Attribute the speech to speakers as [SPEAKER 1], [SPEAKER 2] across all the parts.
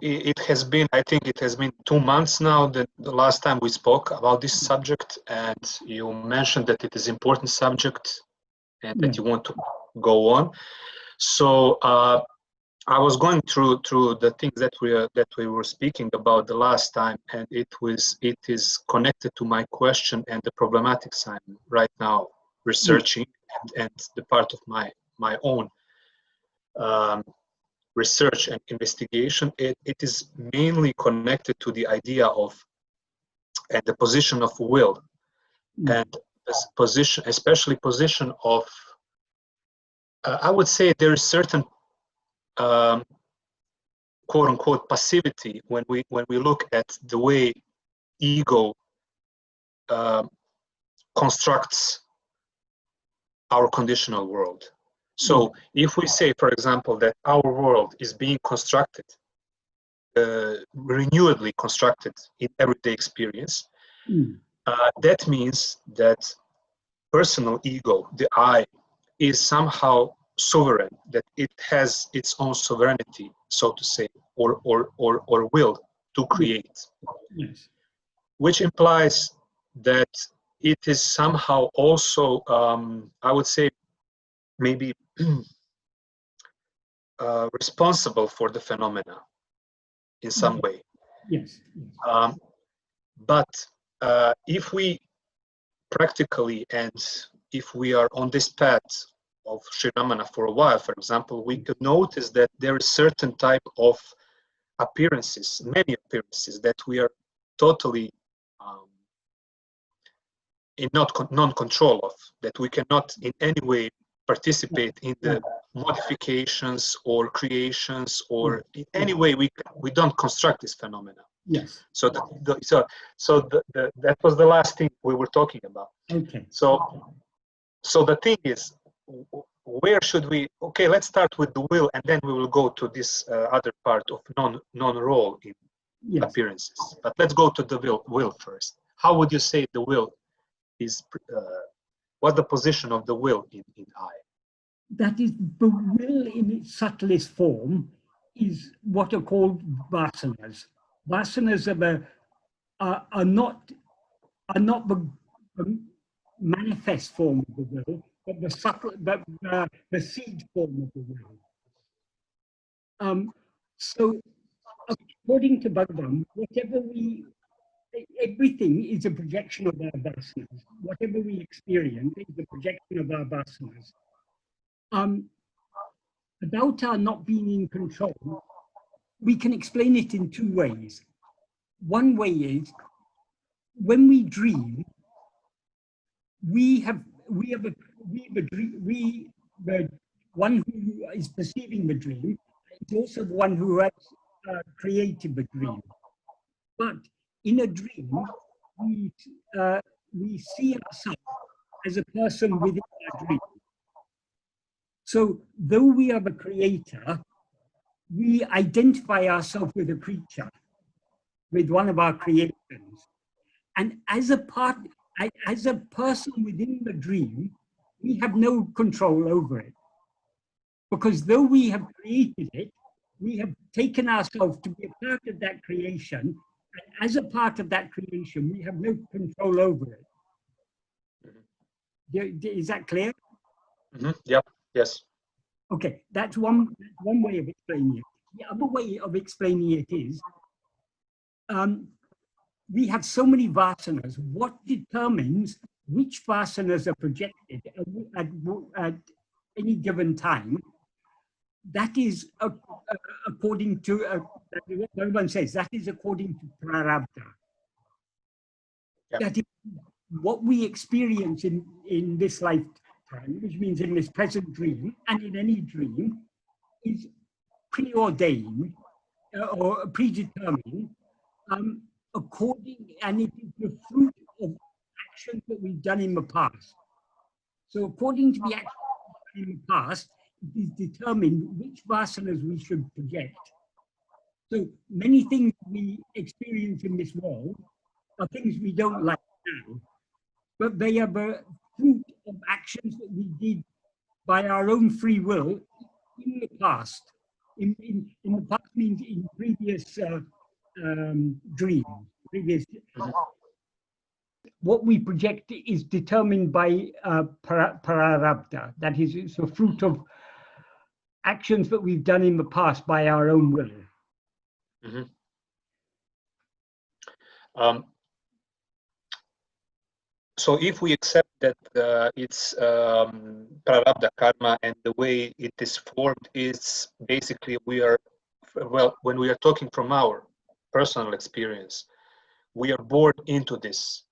[SPEAKER 1] it has been, I think it has been 2 months now that the last time we spoke about this subject, and you mentioned that it is an important subject and that you want to go on. So I was going through the things that we were speaking about the last time, and it is connected to my question and the problematics I'm right now researching, and the part of my own research and investigation. It is mainly connected to the idea of and the position of will, and this position, especially position of I would say there is certain quote unquote passivity when we look at the way ego constructs our conditional world. So if we say, for example, that our world is being constructed, renewedly constructed in everyday experience, that means that personal ego, the I, is somehow sovereign, that it has its own sovereignty, so to say, or will to create, which implies that it is somehow also, I would say, maybe responsible for the phenomena in some way. But if we practically, and if we are on this path of Sri Ramana for a while, for example, we could notice that there is certain type of appearances, many appearances, that we are totally in non-control of, that we cannot in any way participate in the modifications or creations, or in any way we don't construct this phenomena. So that was the last thing we were talking about. So the thing is, where should we? Okay, let's start with the will, and then we will go to this other part of non-role in appearances. But let's go to the will first. How would you say the will is? What's the position of the will in I?
[SPEAKER 2] That is, the will in its subtlest form is what are called vasanas. Vasanas are not the manifest form of the will, but the subtle, the seed form of the will. So, according to Bhagavan, everything is a projection of our vasanas. Whatever we experience is a projection of our vasanas. About our not being in control, we can explain it in two ways. One way is, when we dream, the one who is perceiving the dream is also the one who has created the dream. But in a dream, we see ourselves as a person within our dream. So though we are the creator, we identify ourselves with a creature, with one of our creations. And as a person within the dream, we have no control over it. Because though we have created it, we have taken ourselves to be a part of that creation. And as a part of that creation, we have no control over it. Is that clear?
[SPEAKER 1] Yep. Yes.
[SPEAKER 2] Okay, that's one way of explaining it. The other way of explaining it is, we have so many vasanas. What determines which vasanas are projected at any given time? That is according to what Bhagavan says. That is according to prarabdha. Yep. That is what we experience in this lifetime, which means in this present dream and in any dream, is preordained or predetermined and it is the fruit of actions that we've done in the past. So according to the actions in the past, it is determined which vasanas we should project. So many things we experience in this world are things we don't like now, but they are the fruit of actions that we did by our own free will in the past, in the past means in previous dreams, previous. What we project is determined by prarabdha. That is, it's a fruit of actions that we've done in the past by our own will.
[SPEAKER 1] So if we accept that it's prarabdha karma, and the way it is formed is basically when we are talking from our personal experience, we are born into this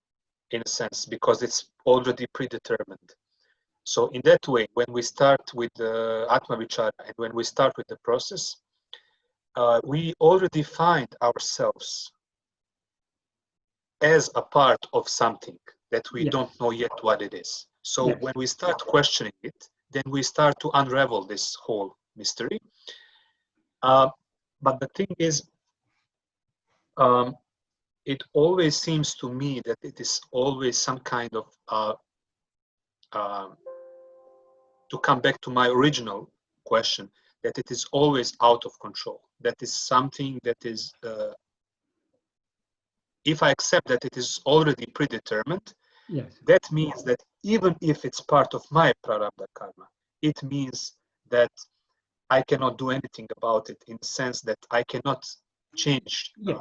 [SPEAKER 1] in a sense because it's already predetermined. So in that way, when we start with the Atma-vichara and when we start with the process, we already find ourselves as a part of something that we don't know yet what it is. So when we start questioning it, then we start to unravel this whole mystery. But the thing is, it always seems to me that it is always some kind of, to come back to my original question, that it is always out of control. That is something that is, if I accept that it is already predetermined, that means that even if it's part of my prarabdha karma, it means that I cannot do anything about it, in the sense that I cannot change the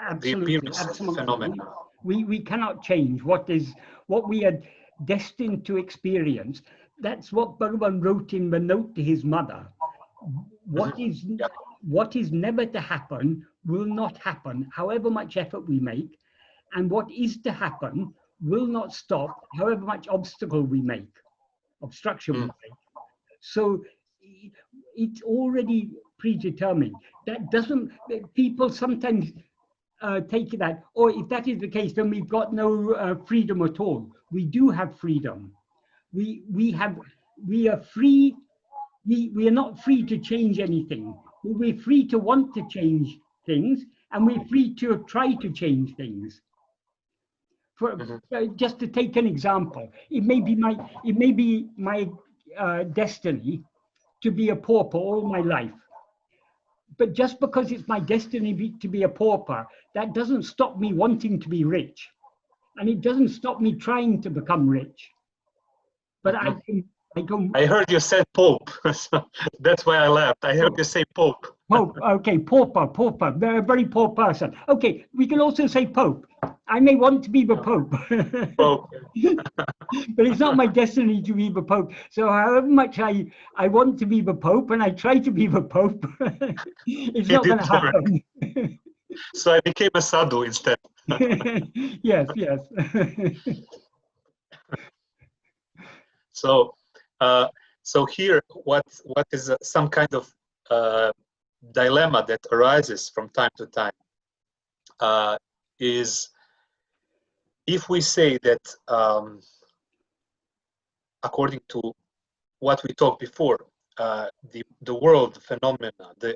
[SPEAKER 1] appearance of the phenomena.
[SPEAKER 2] We cannot change what we are destined to experience. That's what Bhagavan wrote in the note to his mother. What is never to happen will not happen, however much effort we make, and what is to happen will not stop, however much obstacle we make, obstruction we make. So it's already predetermined. That doesn't, people sometimes take that, or if that is the case, then we've got no freedom at all. We do have freedom. We are free. We are not free to change anything. We're free to want to change things, and we're free to try to change things. Just to take an example, it may be my destiny to be a pauper all my life. But just because it's my destiny to be a pauper, that doesn't stop me wanting to be rich. And it doesn't stop me trying to become rich. But
[SPEAKER 1] I heard you said Pope, so that's why I laughed. I heard you say Pope.
[SPEAKER 2] Pope, okay, pauper, very poor person. Okay, we can also say Pope. I may want to be the Pope.
[SPEAKER 1] Pope.
[SPEAKER 2] But it's not my destiny to be the Pope. So however much I want to be the Pope and I try to be the Pope, it's not going to happen.
[SPEAKER 1] So I became a sadhu instead.
[SPEAKER 2] Yes.
[SPEAKER 1] So here, what is some kind of dilemma that arises from time to time is, if we say that according to what we talked before, the world, the phenomena, the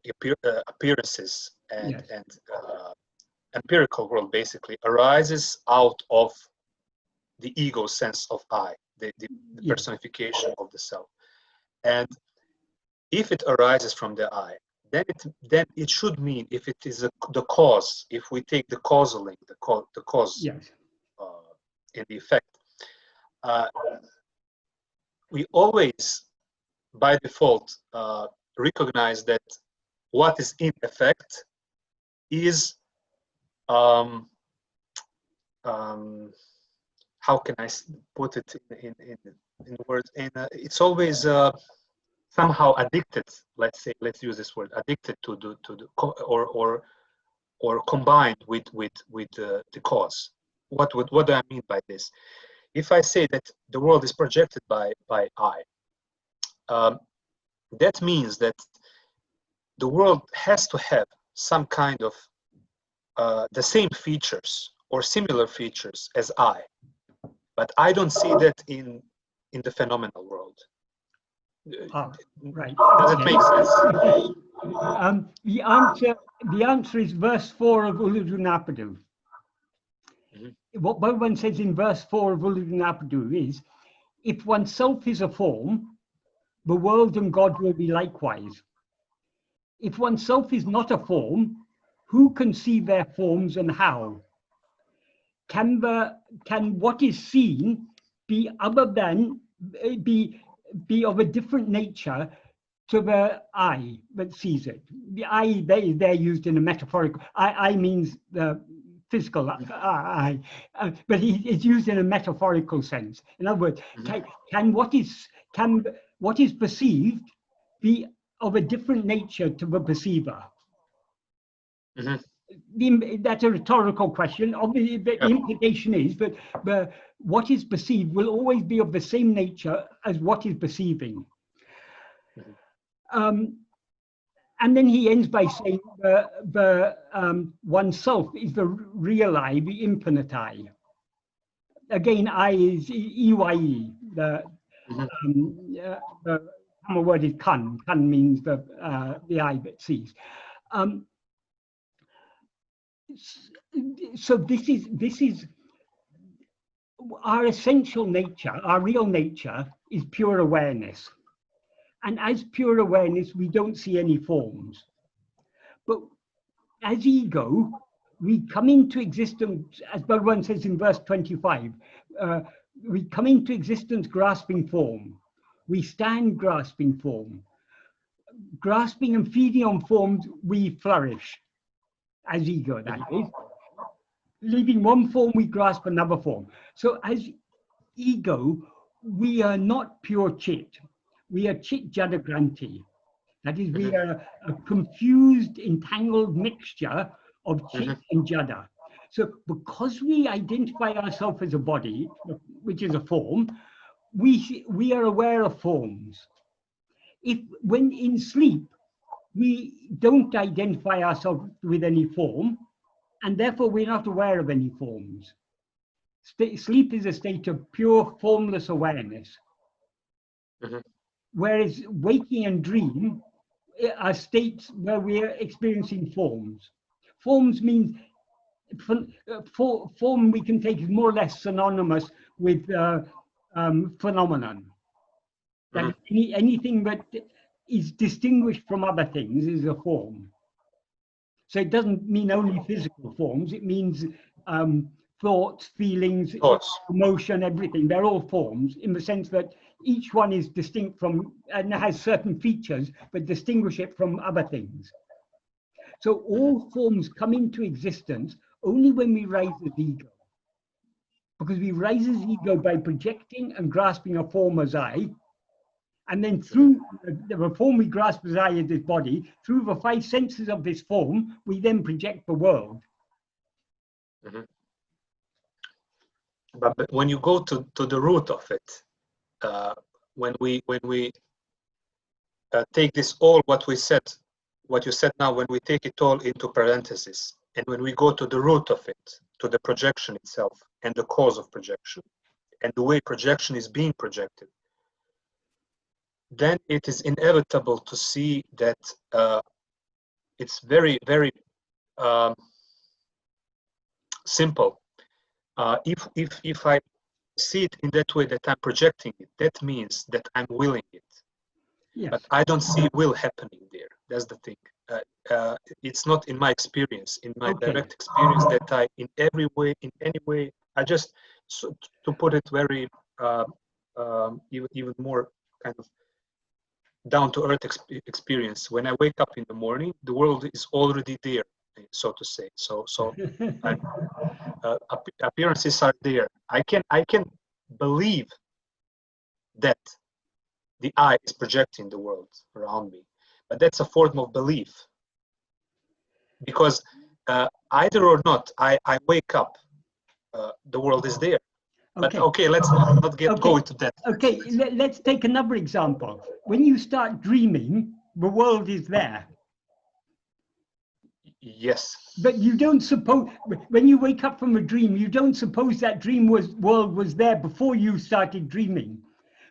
[SPEAKER 1] appearances and empirical world basically arises out of the ego sense of I, the personification of the self. And if it arises from the I, then it should mean, if it is the cause, if we take the causal link, the cause in the effect, we always by default recognize that what is in effect is how can I put it in words? It's always somehow addicted. Let's use this word, addicted to the or combined with the cause. What do I mean by this? If I say that the world is projected by I, that means that the world has to have some kind of the same features or similar features as I, but I don't see that in the phenomenal world.
[SPEAKER 2] Right.
[SPEAKER 1] Does it make sense?
[SPEAKER 2] The answer is verse 4 of Uludunapadu. What Bhagavan says in verse 4 of Uludunapadu is, if oneself is a form, the world and God will be likewise. If oneself is not a form, who can see their forms and how? Can what is seen be other than, be of a different nature to the eye that sees it? The eye, they're used in a metaphorical, eye means the physical eye, but it's used in a metaphorical sense. In other words, can what is perceived be of a different nature to the perceiver? That's a rhetorical question. Obviously, the implication is that what is perceived will always be of the same nature as what is perceiving. And then he ends by saying oneself is the real I, the infinite I. Again, I is EYE. The Tamil word is kan. Kan means the eye that sees. So this is our essential nature. Our real nature is pure awareness. And as pure awareness, we don't see any forms. But as ego, we come into existence, as Bhagavan says in verse 25, we come into existence grasping form. We stand grasping form. Grasping and feeding on forms, we flourish as ego, that is. Leaving one form, we grasp another form. So as ego, we are not pure chit. We are chit jada granti. That is, we are a confused, entangled mixture of chit and jada. So because we identify ourselves as a body, which is a form, we are aware of forms. When in sleep, we don't identify ourselves with any form, and therefore we're not aware of any forms. Sleep is a state of pure formless awareness. Whereas waking and dream are states where we are experiencing forms. Forms means, form we can take is more or less synonymous with phenomenon. That anything that is distinguished from other things is a form. So it doesn't mean only physical forms, it means thoughts, feelings, emotion, everything. They're all forms in the sense that each one is distinct from and has certain features but distinguish it from other things. So all forms come into existence only when we rise as ego. Because we rise as ego by projecting and grasping a form as I. And then through the form we grasp as I as this body, through the 5 senses of this form, we then project the world.
[SPEAKER 1] But when you go to the root of it, when we take this all what you said now, when we take it all into parentheses, and when we go to the root of it, to the projection itself, and the cause of projection, and the way projection is being projected, then it is inevitable to see that it's very, very simple. If I see it in that way, that I'm projecting it, that means that I'm willing it.
[SPEAKER 2] Yes.
[SPEAKER 1] But I don't see will happening there. That's the thing. It's not in my experience, in my direct experience, that I, in any way, I just, so to put it very, even more kind of down-to-earth experience. When I wake up in the morning, the world is already there, so to say. So appearances are there. I can believe that the eye is projecting the world around me, but that's a form of belief. Because either or not, I wake up, the world is there. But okay, let's not go into that.
[SPEAKER 2] Okay, let's take another example. When you start dreaming, the world is there.
[SPEAKER 1] Yes.
[SPEAKER 2] But you don't suppose, when you wake up from a dream, you don't suppose that world was there before you started dreaming.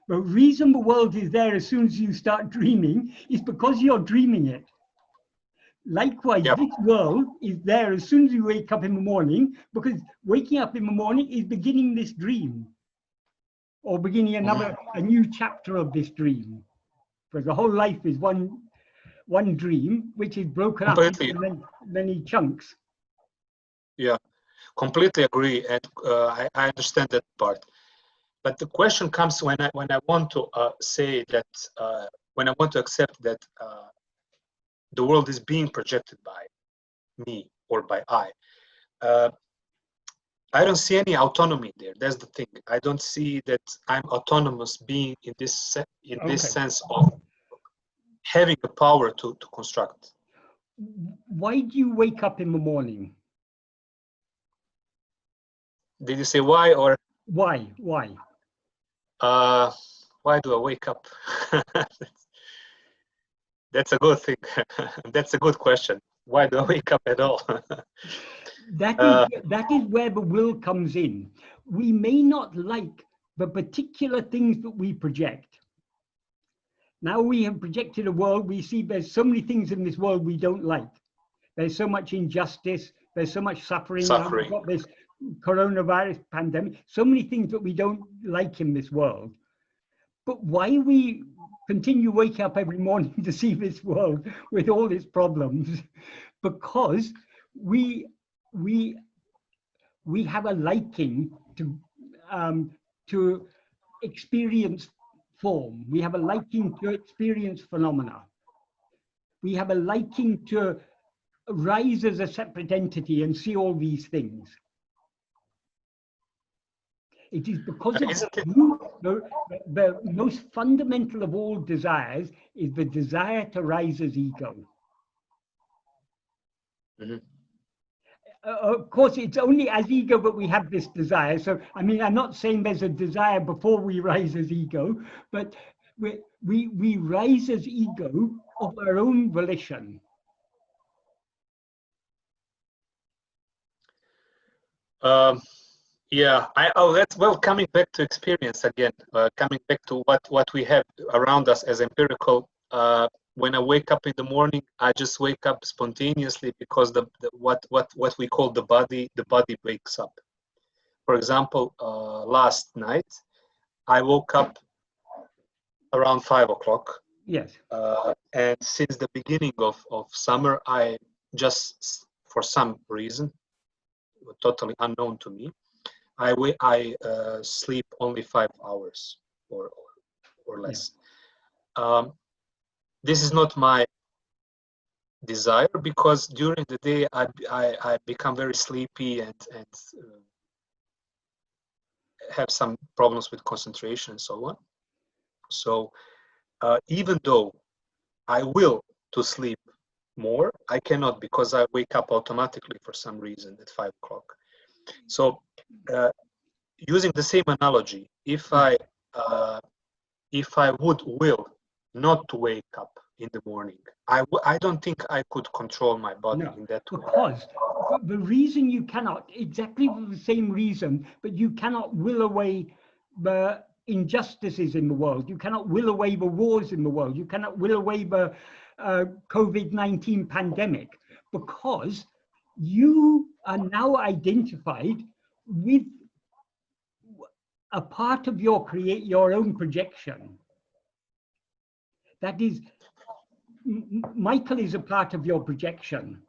[SPEAKER 2] The reason the world is there as soon as you start dreaming is because you're dreaming it. Likewise, this world is there as soon as you wake up in the morning, because waking up in the morning is beginning this dream, or beginning a new chapter of this dream. Because the whole life is one one dream, which is broken up
[SPEAKER 1] Completely.
[SPEAKER 2] into many chunks.
[SPEAKER 1] Yeah, completely agree, and I understand that part. But the question comes when I want to say that when I want to accept that the world is being projected by me or by I. I don't see any autonomy there. That's the thing. I don't see that I'm autonomous being in this sense of having the power to construct.
[SPEAKER 2] Why do you wake up in the morning?
[SPEAKER 1] Did you say why or?
[SPEAKER 2] Why?
[SPEAKER 1] Why do I wake up? That's a good thing. That's a good question. Why do I wake up at all?
[SPEAKER 2] That is where the will comes in. We may not like the particular things that we project. Now we have projected a world, we see there's so many things in this world we don't like. There's so much injustice, there's so much suffering. We've got this coronavirus pandemic, so many things that we don't like in this world. But why we continue waking up every morning to see this world with all its problems? Because we have a liking to experience form. We have a liking to experience phenomena. We have a liking to rise as a separate entity and see all these things. It is because the most fundamental of all desires is the desire to rise as ego.
[SPEAKER 1] Mm-hmm.
[SPEAKER 2] Of course, it's only as ego that we have this desire. So, I mean, I'm not saying there's a desire before we rise as ego, but we rise as ego of our own volition.
[SPEAKER 1] Yeah, coming back to experience again, coming back to what we have around us as empirical. When I wake up in the morning, I just wake up spontaneously because what we call the body wakes up. For example, last night I woke up around 5 o'clock.
[SPEAKER 2] Yes.
[SPEAKER 1] And since the beginning of summer, I just, for some reason, totally unknown to me, I sleep only 5 hours or less. Yeah. This is not my desire, because during the day I become very sleepy and have some problems with concentration and so on. So even though I will to sleep more, I cannot, because I wake up automatically for some reason at 5 o'clock. So using the same analogy, if I would will not to wake up in the morning, I don't think I could control my body in that way.
[SPEAKER 2] Because the reason you cannot, exactly the same reason, but you cannot will away the injustices in the world. You cannot will away the wars in the world. You cannot will away the COVID-19 pandemic, because you are now identified with a part of your own projection. That is, Michael is a part of your projection,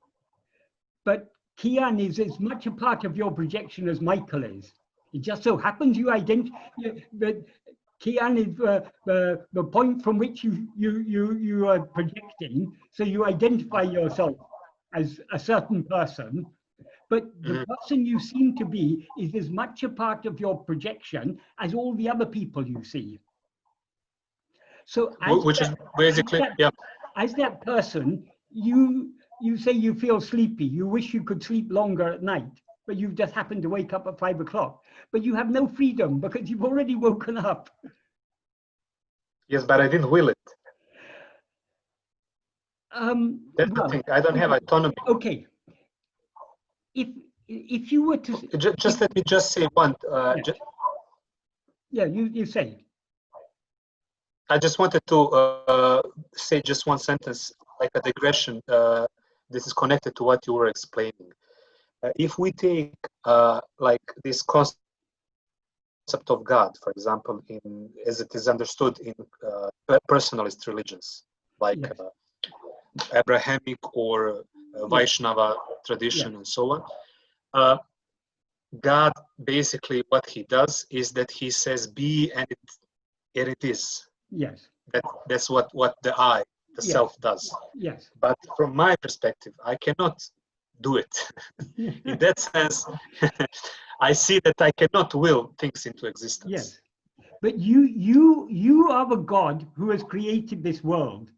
[SPEAKER 2] but Kijan is as much a part of your projection as Michael is. It just so happens you identify that Kijan is the point from which you are projecting, so you identify yourself as a certain person, but the person you seem to be is as much a part of your projection as all the other people you see. So as that person, you say you feel sleepy, you wish you could sleep longer at night, but you've just happened to wake up at 5 o'clock, but you have no freedom because you've already woken up.
[SPEAKER 1] Yes, but I didn't will it. That's the thing. I don't have autonomy.
[SPEAKER 2] Okay. If you were to
[SPEAKER 1] let me just say one.
[SPEAKER 2] You say.
[SPEAKER 1] I just wanted to say just one sentence, like a digression. This is connected to what you were explaining. If we take like this concept of God, for example, as it is understood in personalist religions, like Abrahamic or Vaishnava tradition and so on, God basically what he does is that he says be, and it is.
[SPEAKER 2] Yes.
[SPEAKER 1] That's what the I, the self does.
[SPEAKER 2] Yes.
[SPEAKER 1] But from my perspective, I cannot do it. In that sense, I see that I cannot will things into existence.
[SPEAKER 2] Yes. But you are the God who has created this world.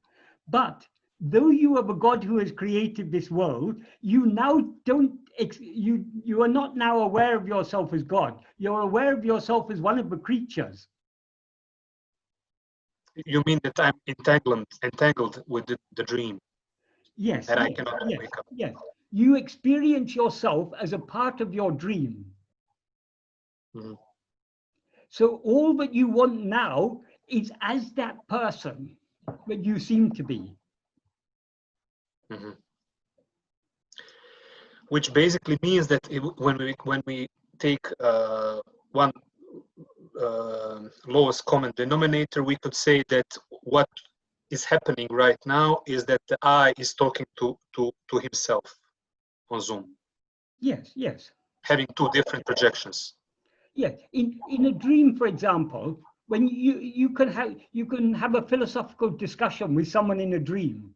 [SPEAKER 2] But though you are the God who has created this world, you now don't, you are not now aware of yourself as God. You're aware of yourself as one of the creatures.
[SPEAKER 1] You mean that I'm entangled with the dream?
[SPEAKER 2] Yes.
[SPEAKER 1] And
[SPEAKER 2] yes,
[SPEAKER 1] I cannot
[SPEAKER 2] yes,
[SPEAKER 1] wake up.
[SPEAKER 2] yes. You experience yourself as a part of your dream.
[SPEAKER 1] Mm-hmm.
[SPEAKER 2] So all that you want now is as that person that you seem to be.
[SPEAKER 1] Mm-hmm. Which basically means that when we take one lowest common denominator, we could say that what is happening right now is that the I is talking to himself on Zoom.
[SPEAKER 2] Yes, yes.
[SPEAKER 1] Having two different projections.
[SPEAKER 2] Yes. In a dream, for example, when you can have a philosophical discussion with someone in a dream.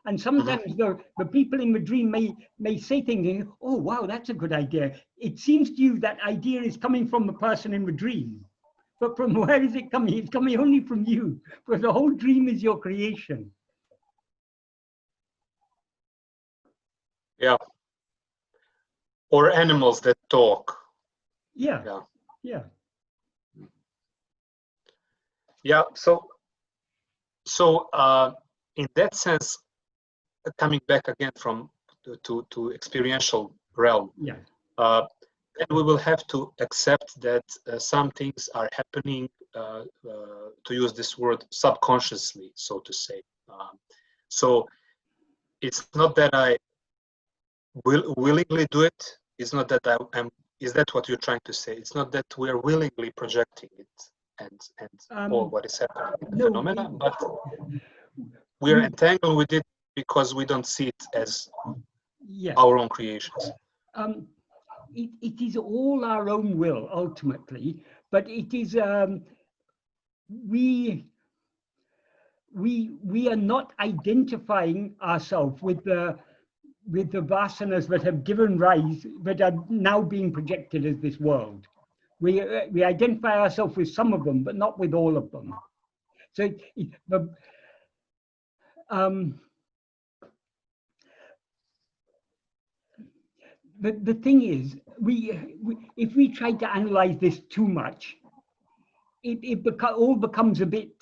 [SPEAKER 2] And sometimes the people in the dream may say things, oh, wow, that's a good idea. It seems to you that idea is coming from the person in the dream. But from where is it coming? It's coming only from you, because the whole dream is your creation.
[SPEAKER 1] Yeah. Or animals that talk.
[SPEAKER 2] Yeah.
[SPEAKER 1] Yeah.
[SPEAKER 2] Yeah.
[SPEAKER 1] Yeah. So in that sense, coming back again to experiential realm,
[SPEAKER 2] Yeah.
[SPEAKER 1] then we will have to accept that some things are happening, to use this word, subconsciously, so to say. So it's not that I will willingly do it. It's not that I am. Is that what you're trying to say? It's not that we're willingly projecting it and all what is happening in the phenomena, but we are entangled with it because we don't see it as our own creations.
[SPEAKER 2] It is all our own will ultimately, but it is we are not identifying ourselves with the vasanas that have given rise, that are now being projected as this world. We identify ourselves with some of them, but not with all of them. So the thing is, if we try to analyze this too much, all becomes a bit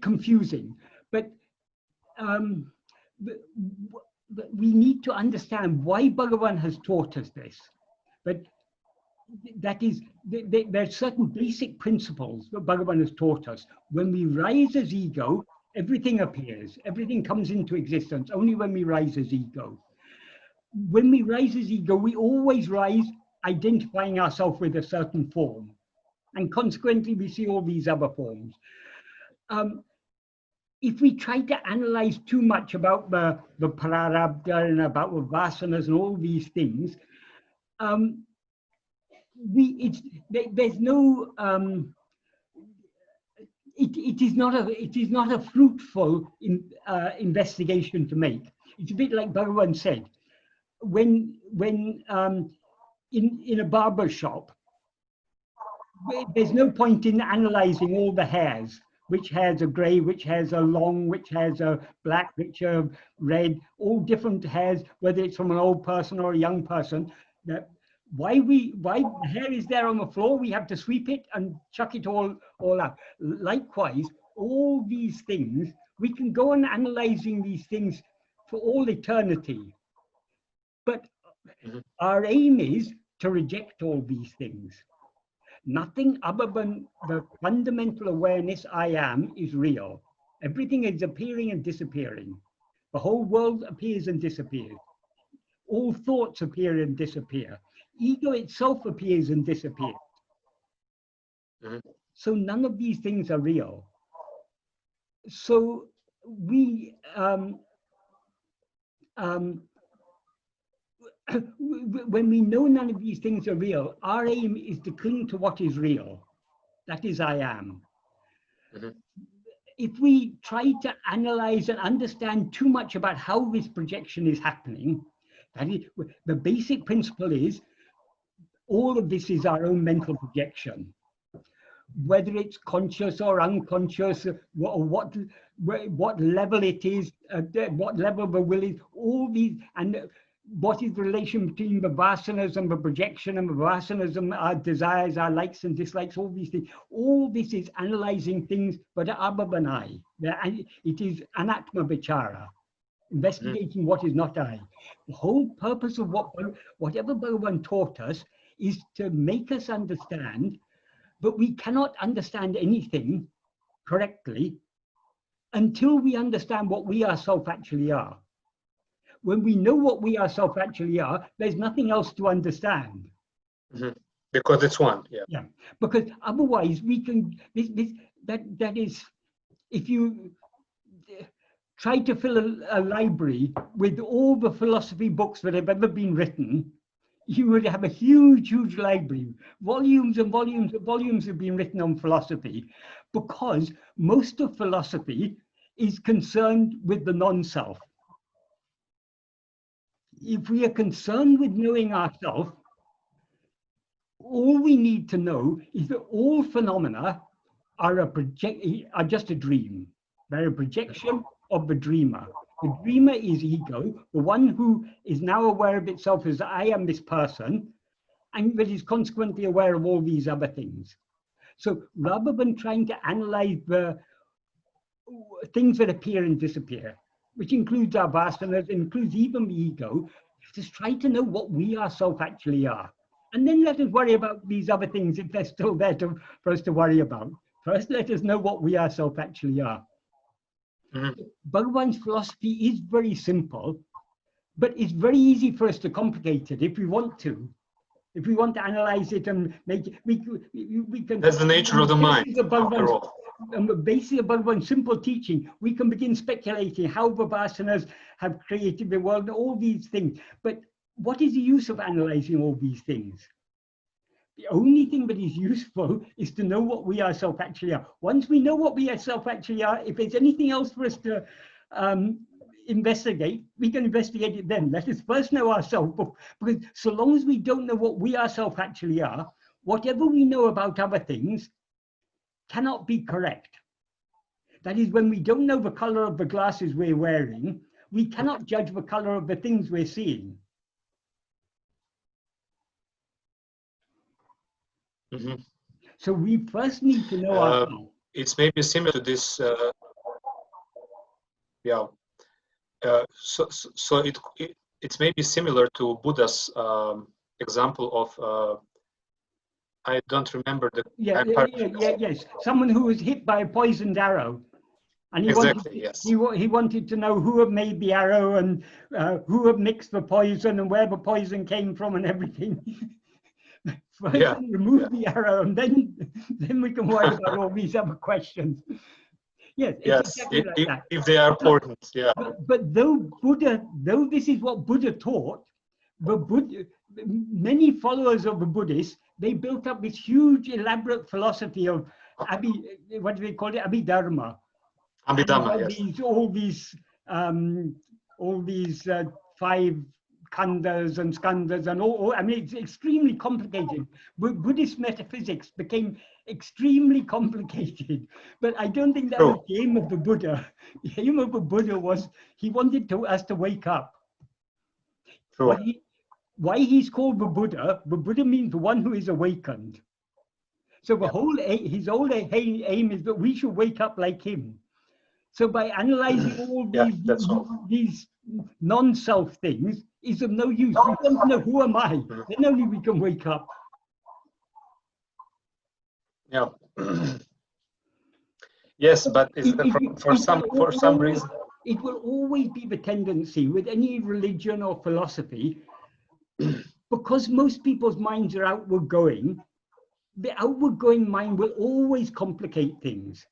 [SPEAKER 2] confusing. But we need to understand why Bhagavan has taught us this. But that is, there are certain basic principles that Bhagavan has taught us. When we rise as ego, everything appears, everything comes into existence only when we rise as ego. When we rise as ego, we always rise identifying ourselves with a certain form. And consequently, we see all these other forms. If we try to analyze too much about the prarabdha and about the vasanas and all these things, there's no it is not a fruitful investigation to make. It's a bit like Bhagavan said, when in a barber shop, there's no point in analyzing all the hairs. Which hairs are grey, which hairs are long, which hairs are black, which are red, all different hairs, whether it's from an old person or a young person. Why the hair is there on the floor, we have to sweep it and chuck it all out. Likewise, all these things, we can go on analyzing these things for all eternity. But our aim is to reject all these things. Nothing other than the fundamental awareness I am is real. Everything is appearing and disappearing. The whole world appears and disappears. All thoughts appear and disappear. Ego itself appears and disappears. So none of these things are real. So we when we know none of these things are real, our aim is to cling to what is real. That is I am.
[SPEAKER 1] Mhm.
[SPEAKER 2] If we try to analyze and understand too much about how this projection is happening, that is, the basic principle is all of this is our own mental projection. Whether it's conscious or unconscious, or what level it is, what level the will is, all these, and what is the relation between the vasanas and the projection, and the vasanas and our desires, our likes and dislikes, all these things. All this is analyzing things that are other than I. It is an Atma-vichara, investigating what is not I. The whole purpose of whatever Bhagavan taught us is to make us understand, but we cannot understand anything correctly until we understand what we ourselves actually are. When we know what we ourselves actually are, there's nothing else to understand.
[SPEAKER 1] Mhm. Because it's one. Yeah.
[SPEAKER 2] Yeah. Because otherwise we can, that is, if you try to fill a library with all the philosophy books that have ever been written, you would have a huge, huge library. Volumes and volumes and volumes have been written on philosophy, because most of philosophy is concerned with the non-self. If we are concerned with knowing ourselves, all we need to know is that all phenomena are just a dream. They're a projection of the dreamer. The dreamer is ego, the one who is now aware of itself as I am this person, and that is consequently aware of all these other things. So rather than trying to analyze the things that appear and disappear, which includes our vasanas, includes even the ego, just try to know what we ourselves actually are. And then let us worry about these other things if they're still there for us to worry about. First, let us know what we ourselves actually are. Mm-hmm. Bhagavan's philosophy is very simple, but it's very easy for us to complicate it if we want to. If we want to analyze it and make it, we can.
[SPEAKER 1] That's the nature of the mind.
[SPEAKER 2] On the basis of Bhagavan's simple teaching, we can begin speculating how the vasanas have created the world, all these things. But what is the use of analyzing all these things? The only thing that is useful is to know what we ourselves actually are. Once we know what we ourselves actually are, if there's anything else for us to investigate, we can investigate it then. Let us first know ourselves, because so long as we don't know what we ourselves actually are, whatever we know about other things cannot be correct. That is, when we don't know the color of the glasses we're wearing, we cannot judge the color of the things we're seeing. Mm-hmm. So we first need to know ourselves.
[SPEAKER 1] It's maybe similar to this. Yeah. So it's maybe similar to Buddha's example of I don't remember the.
[SPEAKER 2] Yes. Someone who was hit by a poisoned arrow, and he wanted to know who had made the arrow and who had mixed the poison and where the poison came from and everything. First, remove the arrow, and then we can worry about all these other questions. Yes, exactly like that.
[SPEAKER 1] If they are important, yeah.
[SPEAKER 2] But though this is what Buddha taught, many followers of the Buddhists, they built up this huge, elaborate philosophy of what do they call it? Abhidharma.
[SPEAKER 1] Abhidharma, yes.
[SPEAKER 2] All these 5 khandas and skandhas and all. I mean, it's extremely complicated. Buddhist metaphysics became extremely complicated, but I don't think that was the aim of the Buddha. The aim of the Buddha was he wanted us to wake up.
[SPEAKER 1] True.
[SPEAKER 2] Why he's called the Buddha means the one who is awakened. So his whole aim is that we should wake up like him. So by analyzing all these non-self things is of no use. We don't know who am I. Then only we can wake up.
[SPEAKER 1] Yeah. Yes, but for some reason
[SPEAKER 2] it will always be the tendency with any religion or philosophy, because most people's minds are outward going. The outward going mind will always complicate things.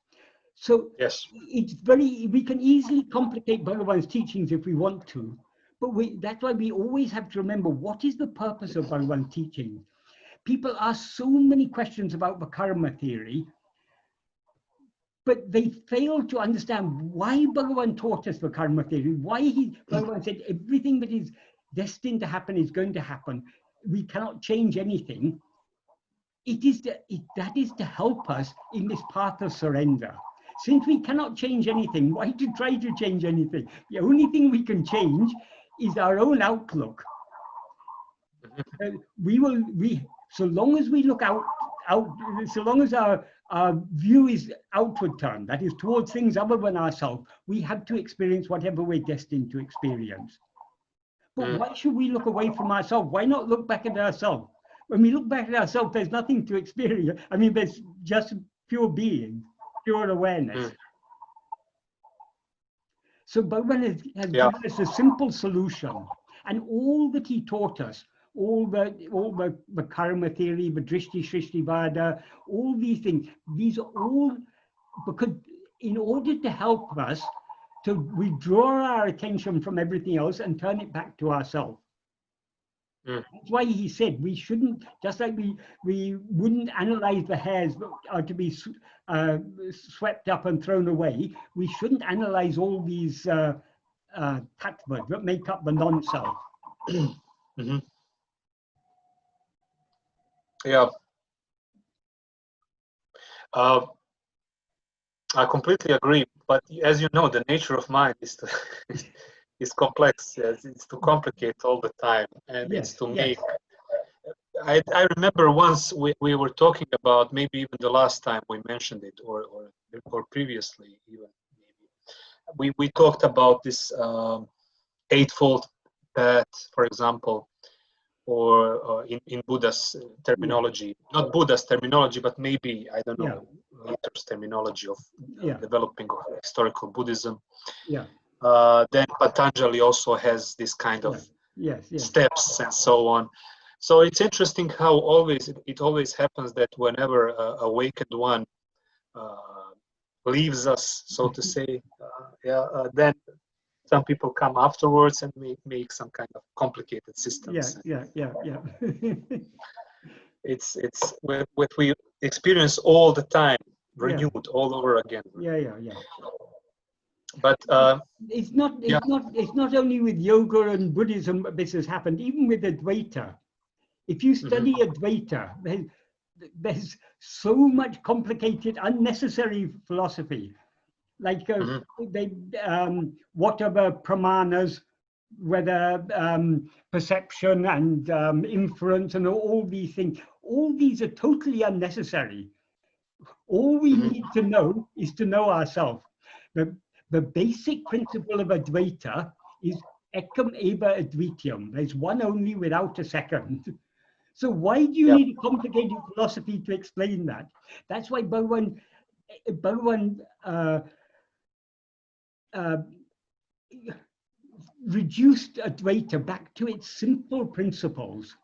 [SPEAKER 2] So
[SPEAKER 1] Yes.
[SPEAKER 2] we can easily complicate Bhagavan's teachings if we want to, but that's why we always have to remember, what is the purpose of Bhagavan's teaching? People ask so many questions about the karma theory, but they fail to understand why Bhagavan taught us the karma theory, why Bhagavan said everything that is destined to happen is going to happen. We cannot change anything. That is to help us in this path of surrender. Since we cannot change anything, why to try to change anything? The only thing we can change is our own outlook. So long as we look out, so long as our view is outward turned, that is towards things other than ourselves, we have to experience whatever we're destined to experience. But why should we look away from ourselves? Why not look back at ourselves? When we look back at ourselves, there's nothing to experience. I mean, there's just pure being, pure awareness. So Bhagavan has given us a simple solution, and all that he taught us, all the karma theory, the drishti, shrishti, vada, all these things, these are all because in order to help us to withdraw our attention from everything else and turn it back to ourselves. That's why he said we shouldn't, just like we wouldn't analyze the hairs that are to be swept up and thrown away, we shouldn't analyze all these tattvas that make up the non-self.
[SPEAKER 1] Yeah. I completely agree, but as you know, the nature of mind is to is complex. Yes, it's to complicate all the time, and it's to make. I remember once we were talking about, maybe even the last time we mentioned it, or previously even maybe we talked about this eightfold path, for example, or in Buddha's terminology, not Buddha's terminology, but maybe, I don't know, later's terminology of developing of historical Buddhism. Then Patanjali also has this kind of steps and so on. So it's interesting how it always happens that whenever awakened one leaves us, so to say, then some people come afterwards and make some kind of complicated systems. It's what we experience all the time, renewed all over again. But
[SPEAKER 2] it's not only with yoga and Buddhism that this has happened. Even with Advaita, if you study Advaita, there's so much complicated, unnecessary philosophy. Like what are the pramanas, whether perception and inference and all these things. All these are totally unnecessary. All we need to know is to know ourselves. The basic principle of Advaita is ekam eva advitiyam. There's one only without a second. So why do you need a complicated philosophy to explain that? That's why Bhagavan reduced Advaita back to its simple principles,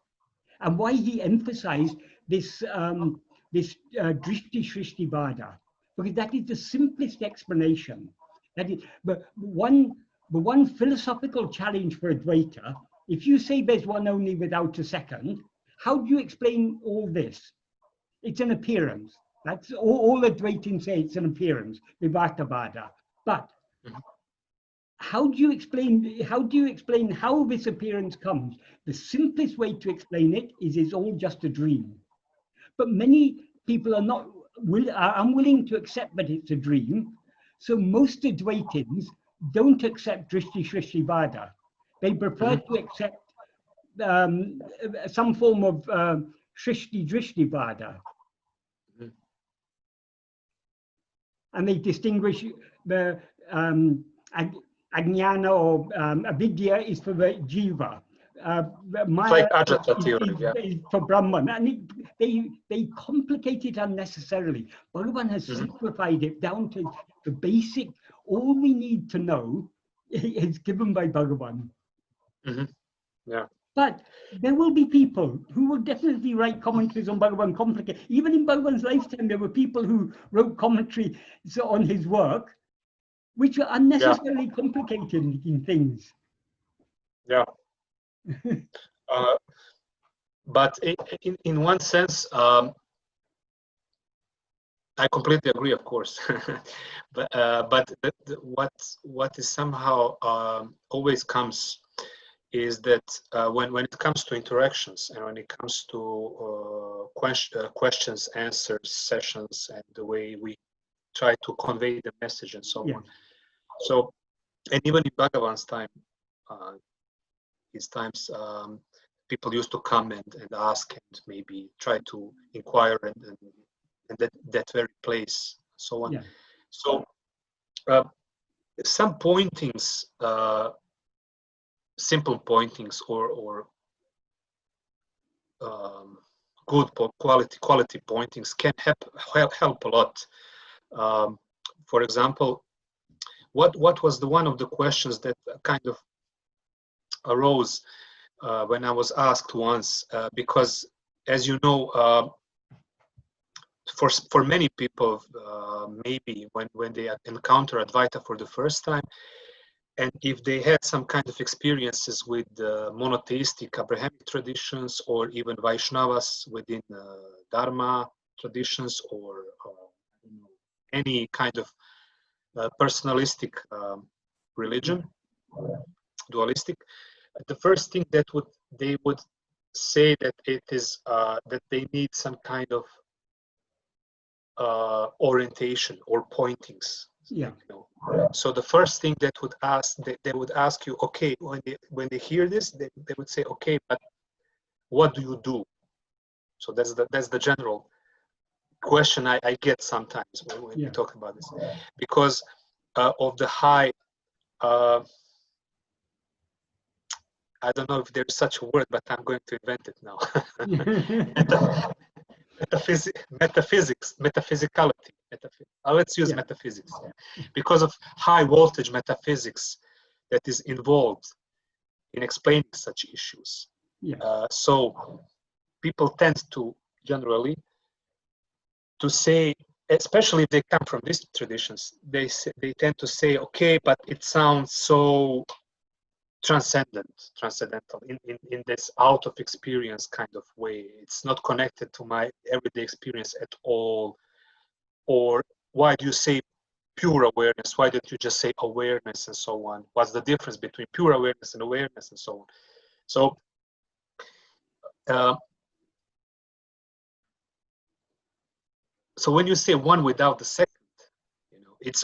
[SPEAKER 2] and why he emphasized this drishti shrishti vada, because that is the simplest explanation. That is the one philosophical challenge for Advaita. If you say there's one only without a second, how do you explain all this? It's an appearance. That's all Advaitins say. It's an appearance, vivartavada. But how do you explain how this appearance comes? The simplest way to explain it is it's all just a dream. But many people are unwilling to accept that it's a dream. So most Advaitins don't accept drishti shrishti vada. They prefer to accept some form of shrishti drishti vada. And they distinguish the ajnana or avidya is for the jiva. Maya is for Brahman. And they complicate it unnecessarily. Bhagavan has simplified it down to the basic. All we need to know is given by Bhagavan. But there will be people who will definitely write commentaries on Bhagavan complicated. Even in Bhagavan's lifetime, there were people who wrote commentary on his work, which were unnecessarily complicated in things.
[SPEAKER 1] Yeah. But in one sense, I completely agree, of course. but what is somehow always comes is that when it comes to interactions and when it comes to questions, answers, sessions, and the way we try to convey the message and so on. So, and even in Bhagavan's time, his times, people used to come and ask and maybe try to inquire and that very place, so on. So some pointings, simple pointings or good quality pointings can help a lot. For example, what was one of the questions that kind of arose when I was asked once, because as you know, for many people, maybe when they encounter Advaita for the first time, and if they had some kind of experiences with monotheistic Abrahamic traditions or even Vaishnavas within Dharma traditions or any kind of personalistic religion, dualistic, the first thing that they would say that it is that they need some kind of orientation or pointings. You know? So the first thing that would ask, they would ask you, okay, when they hear this, they would say, okay, but what do you do? So that's the general question I get sometimes when we talk about this, because of the high. I don't know if there's such a word, but I'm going to invent it now. Metaphysicality. Let's use metaphysics, because of high voltage metaphysics that is involved in explaining such issues. So people tend to generally to say, especially if they come from these traditions, they tend to say, okay, but it sounds so transcendental in this out of experience kind of way. It's not connected to my everyday experience at all. Or why do you say pure awareness? Why don't you just say awareness and so on? What's the difference between pure awareness and awareness and so on? So so when you say one without the second, you know, it's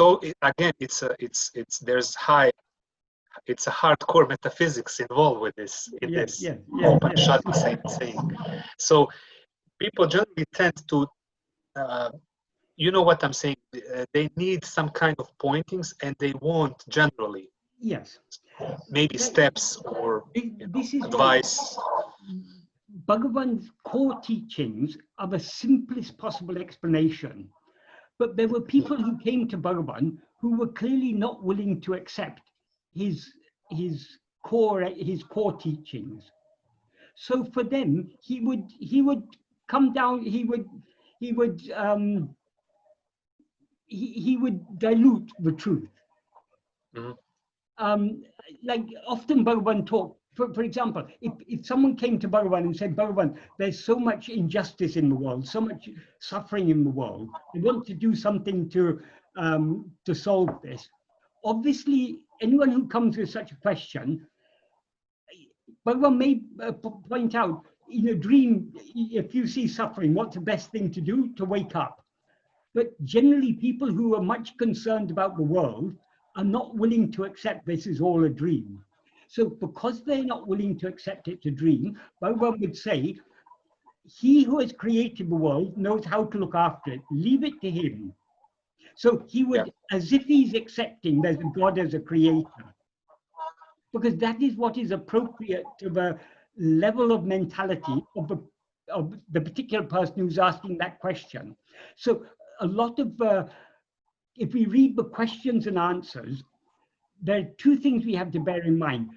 [SPEAKER 1] a hardcore metaphysics involved with this saying. So people generally tend to, you know what I'm saying, they need some kind of pointings and they want generally maybe steps or advice.
[SPEAKER 2] Bhagavan's core teachings are the simplest possible explanation, but there were people who came to Bhagavan who were clearly not willing to accept his core teachings. So for them, he would come down. He would dilute the truth. Like often Bhagavan talked. For example, if someone came to Bhagavan and said, Bhagavan, there's so much injustice in the world, so much suffering in the world, I want to do something to solve this. Obviously, anyone who comes with such a question, Bhagavan may point out, in a dream, if you see suffering, what's the best thing to do? To wake up. But generally, people who are much concerned about the world are not willing to accept this is all a dream. So because they're not willing to accept it's a dream, Bhagavan would say, he who has created the world knows how to look after it. Leave it to him. So he would, as if he's accepting there's a God as a creator, because that is what is appropriate to the level of mentality of the particular person who's asking that question. So a lot of, if we read the questions and answers, there are two things we have to bear in mind.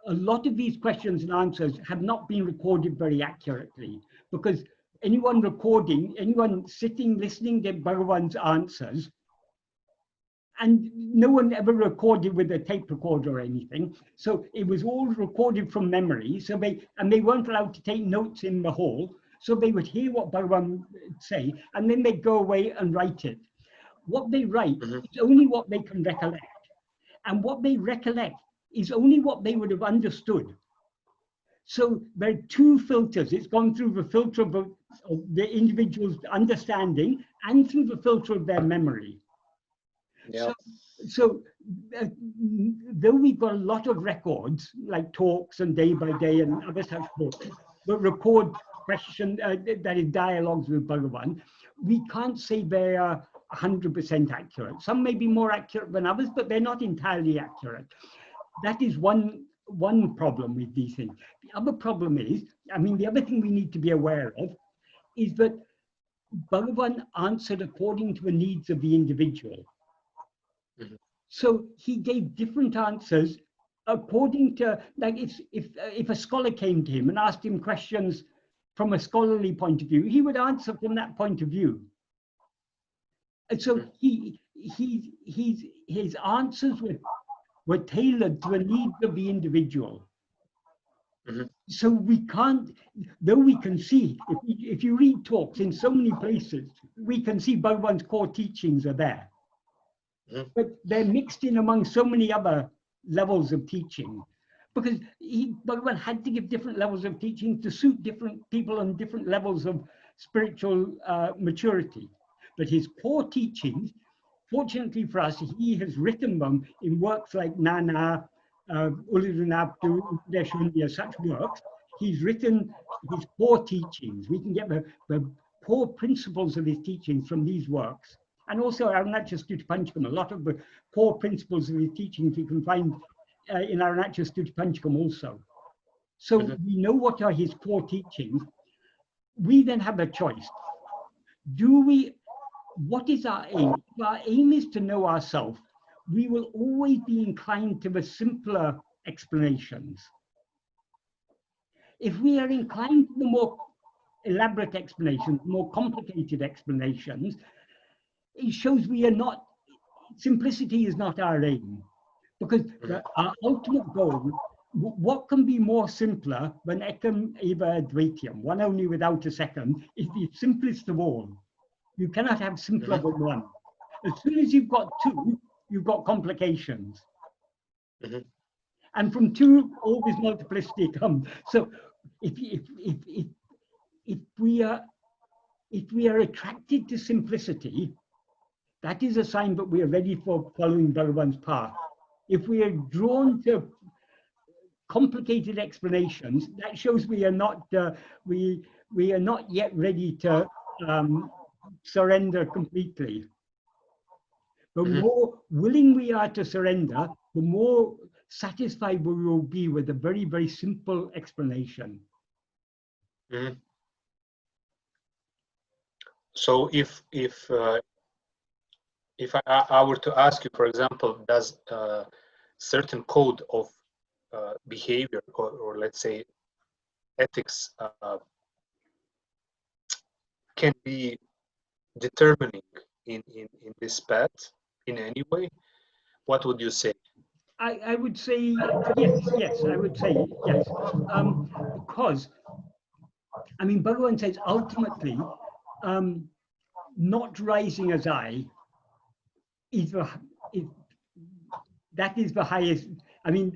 [SPEAKER 2] a lot of these questions and answers have not been recorded very accurately, because anyone recording, anyone sitting listening to Bhagavan's answers, and no one ever recorded with a tape recorder or anything, so it was all recorded from memory. So they weren't allowed to take notes in the hall, so they would hear what Bhagavan would say, and then they'd go away and write it. What they write is only what they can recollect, and what they recollect is only what they would have understood. So there are two filters. It's gone through the filter of the individual's understanding and through the filter of their memory.
[SPEAKER 1] Yeah.
[SPEAKER 2] So though we've got a lot of records, like talks and day by day and other such books, that record question, that is dialogues with Bhagavan, we can't say they are 100% accurate. Some may be more accurate than others, but they're not entirely accurate. That is one problem with these things. The other problem is, the other thing we need to be aware of is that Bhagavan answered according to the needs of the individual. So he gave different answers according to, like, if a scholar came to him and asked him questions from a scholarly point of view, he would answer from that point of view. And so his answers were tailored to the needs of the individual. So we can't, though we can see, if you read talks in so many places, we can see Bhagavan's core teachings are there. But they're mixed in among so many other levels of teaching, because Bhagavan had to give different levels of teaching to suit different people on different levels of spiritual maturity. But his core teachings, fortunately for us, he has written them in works like Nana, Ulirunaptu, Upadeshunya, such works. He's written his core teachings. We can get the core principles of his teachings from these works. And also Arunachal Stuti Panchakam, a lot of the core principles of his teachings we can find in Arunachal Stuti Panchakam also. So we know what are his core teachings. We then have a choice. What is our aim? If our aim is to know ourselves, we will always be inclined to the simpler explanations. If we are inclined to the more elaborate explanations, more complicated explanations, it shows we are not, simplicity is not our aim. Because our ultimate goal, what can be more simpler than ekam eva advaityam, one only without a second, is the simplest of all. You cannot have simpler than one. As soon as you've got two, you've got complications. And from two, all this multiplicity comes. So if we are attracted to simplicity, that is a sign that we are ready for following Bhagavan's path. If we are drawn to complicated explanations, that shows we are not yet ready to surrender completely. The more willing we are to surrender, the more satisfied we will be with a very, very simple explanation.
[SPEAKER 1] So if I were to ask you, for example, does a certain code of behavior or let's say ethics can be determining in this path in any way, what would you say?
[SPEAKER 2] I would say yes, I would say yes. Because, Bhagavan says ultimately, not rising as I that is the highest. The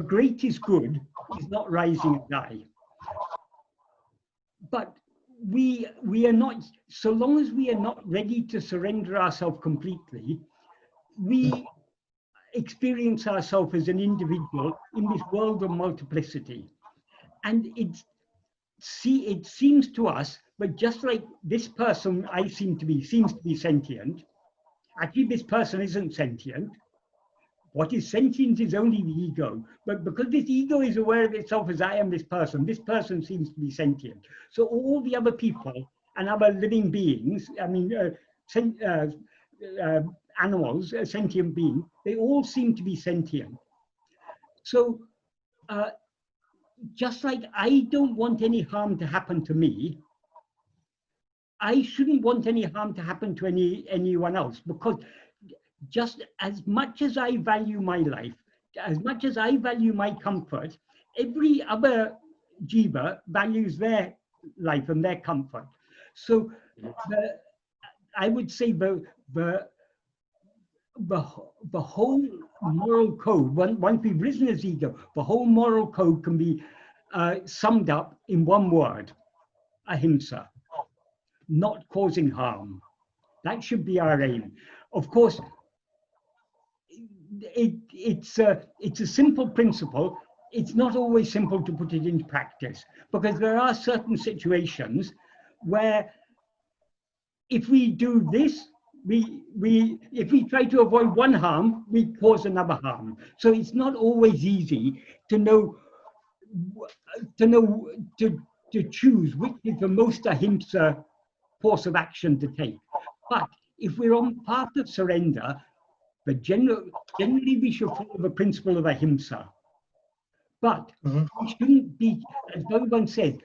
[SPEAKER 2] greatest good is not rising as I. But we are not, so long as we are not ready to surrender ourselves completely, we experience ourselves as an individual in this world of multiplicity. And it seems to us, but just like this person seems to be sentient, actually this person isn't sentient. What is sentient is only the ego. But because this ego is aware of itself as I am this person seems to be sentient. So all the other people and other living beings, animals, sentient beings, they all seem to be sentient. So just like I don't want any harm to happen to me, I shouldn't want any harm to happen to anyone else, because just as much as I value my life, as much as I value my comfort, every other jiva values their life and their comfort. So I would say the whole moral code, once we've risen as ego, the whole moral code can be summed up in one word: ahimsa, not causing harm. That should be our aim. Of course, it's a simple principle. It's not always simple to put it into practice, because there are certain situations where if we do this, if we try to avoid one harm, we cause another harm. So it's not always easy to know to choose which is the most ahimsa course of action to take. But if we're on path of surrender, generally we should follow the principle of ahimsa. But we shouldn't be, as Bhagavan said,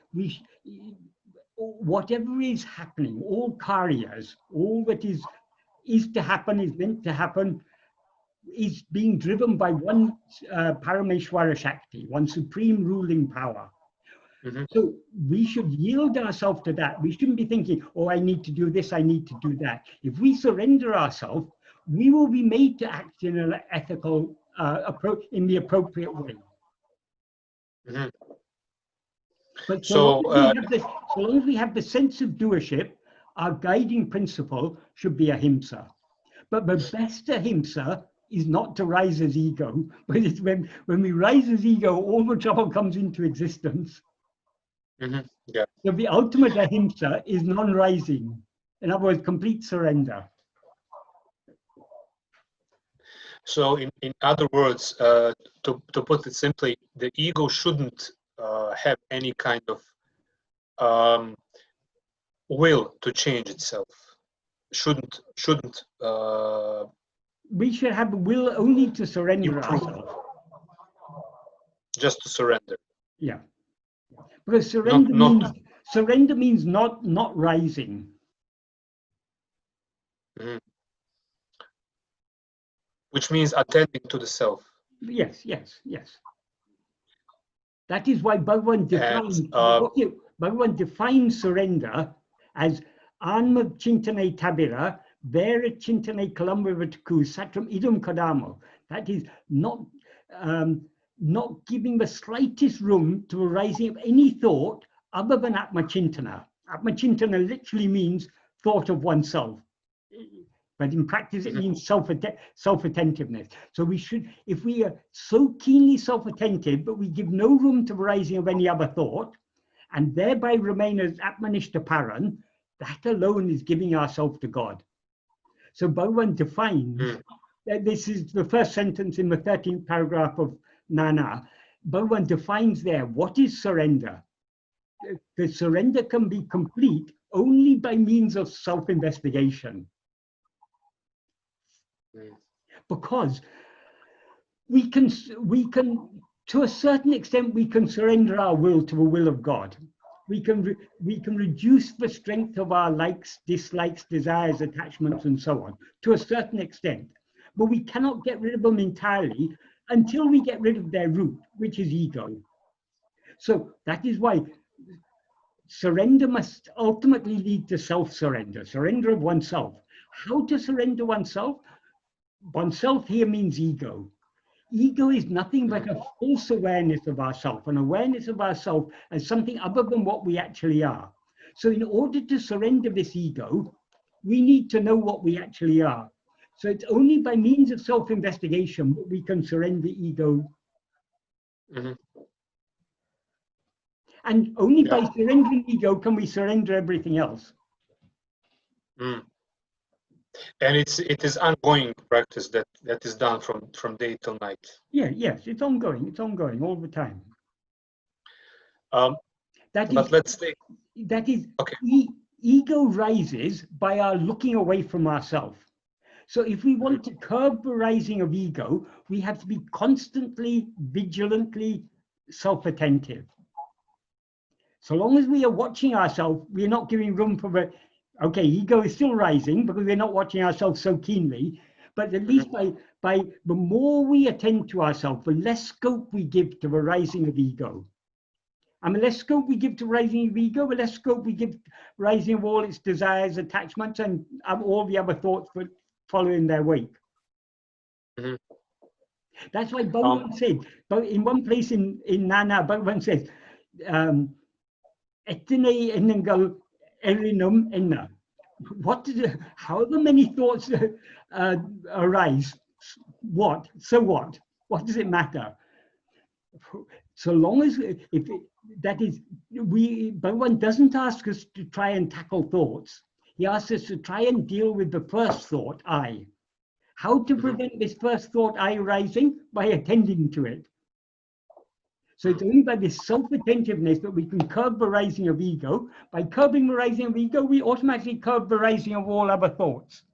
[SPEAKER 2] whatever is happening, all karyas, all that is to happen, is meant to happen, is being driven by one Parameshwara Shakti, one supreme ruling power. So we should yield ourselves to that. We shouldn't be thinking, oh, I need to do this, I need to do that. If we surrender ourselves, we will be made to act in an ethical approach, in the appropriate way. But so long as we have the sense of doership, our guiding principle should be ahimsa. But the best ahimsa is not to rise as ego, but it's when we rise as ego, all the trouble comes into existence.
[SPEAKER 1] Yeah.
[SPEAKER 2] So the ultimate ahimsa is non-rising. In other words, complete surrender.
[SPEAKER 1] So in other words, to put it simply, the ego shouldn't have any kind of will to change itself. Shouldn't
[SPEAKER 2] we should have a will only to surrender ourselves.
[SPEAKER 1] Just to surrender.
[SPEAKER 2] Yeah. Because surrender means not rising.
[SPEAKER 1] Which means attending to the self.
[SPEAKER 2] Yes. That is why Bhagavan defines surrender as Anma Chintane Tabira, Vera Chintane Kalambavataku, Satram Idam Kadamo. That is not giving the slightest room to the rising of any thought other than Atma-chintana. Atma-chintana literally means thought of oneself. But in practice, it means self-attentiveness. So we should, if we are so keenly self-attentive, but we give no room to the rising of any other thought, and thereby remain as Atmanishta Paran, that alone is giving ourselves to God. So Bhagavan defines, this is the first sentence in the 13th paragraph of Nana, Bhagavan defines there what is surrender. The surrender can be complete only by means of self-investigation. Because we can, to a certain extent, we can surrender our will to the will of God. We can reduce the strength of our likes, dislikes, desires, attachments, and so on, to a certain extent. But we cannot get rid of them entirely until we get rid of their root, which is ego. So that is why surrender must ultimately lead to self-surrender, surrender of oneself. How to surrender oneself? Oneself here means ego. Ego is nothing but a false awareness of ourself, an awareness of ourself as something other than what we actually are. So in order to surrender this ego, we need to know what we actually are. So it's only by means of self-investigation that we can surrender ego. And only by surrendering ego can we surrender everything else.
[SPEAKER 1] And it is ongoing practice that is done from day till night.
[SPEAKER 2] Yes, it's ongoing all the time. Ego rises by our looking away from ourselves. So if we want to curb the rising of ego, we have to be constantly, vigilantly self-attentive. So long as we are watching ourselves, we're not giving room for okay, ego is still rising because we're not watching ourselves so keenly. But at least by the more we attend to ourselves, the less scope we give to the rising of ego. And the less scope we give to rising of ego, the less scope we give rising of all its desires, attachments, and all the other thoughts that follow in their wake.
[SPEAKER 1] Mm-hmm.
[SPEAKER 2] That's why Bhagavan said, but in one place in Nana, Bhagavan says, etine enengal erinum enna. What is it? However many thoughts arise, what? So what? What does it matter? So long as Bhagavan doesn't ask us to try and tackle thoughts. He asks us to try and deal with the first thought, I. How to prevent this first thought, I, rising? By attending to it. So it's only by this self-attentiveness that we can curb the rising of ego. By curbing the rising of ego, we automatically curb the rising of all other thoughts.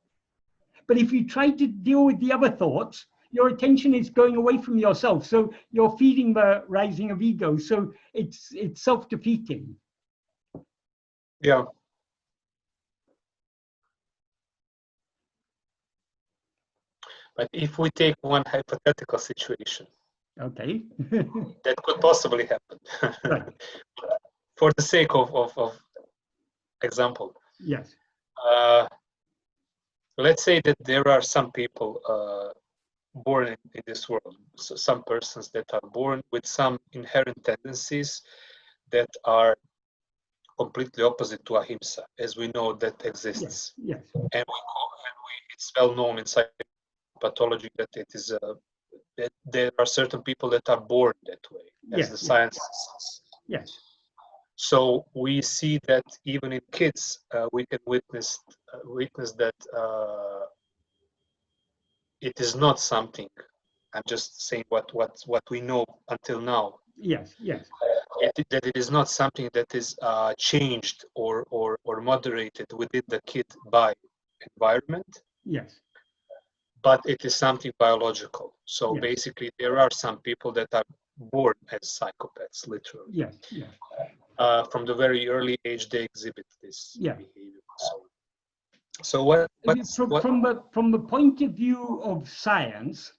[SPEAKER 2] But if you try to deal with the other thoughts, your attention is going away from yourself. So you're feeding the rising of ego. So it's self-defeating.
[SPEAKER 1] Yeah. But if we take one hypothetical situation,
[SPEAKER 2] okay,
[SPEAKER 1] that could possibly happen,
[SPEAKER 2] right.
[SPEAKER 1] For the sake of example,
[SPEAKER 2] Yes.
[SPEAKER 1] Let's say that there are some people born in this world, so some persons that are born with some inherent tendencies that are completely opposite to ahimsa, as we know that exists.
[SPEAKER 2] Yes.
[SPEAKER 1] And it's well known in psychopathology that it is that there are certain people that are born that way, as the science says.
[SPEAKER 2] Yes.
[SPEAKER 1] So we see that even in kids, we can witness that it is not something. I'm just saying what we know until now.
[SPEAKER 2] Yes.
[SPEAKER 1] That it is not something that is changed or moderated within the kid by environment.
[SPEAKER 2] Yes.
[SPEAKER 1] But it is something biological. So basically, there are some people that are born as psychopaths, literally.
[SPEAKER 2] Yes.
[SPEAKER 1] From the very early age, they exhibit this behavior. So
[SPEAKER 2] from the point of view of science,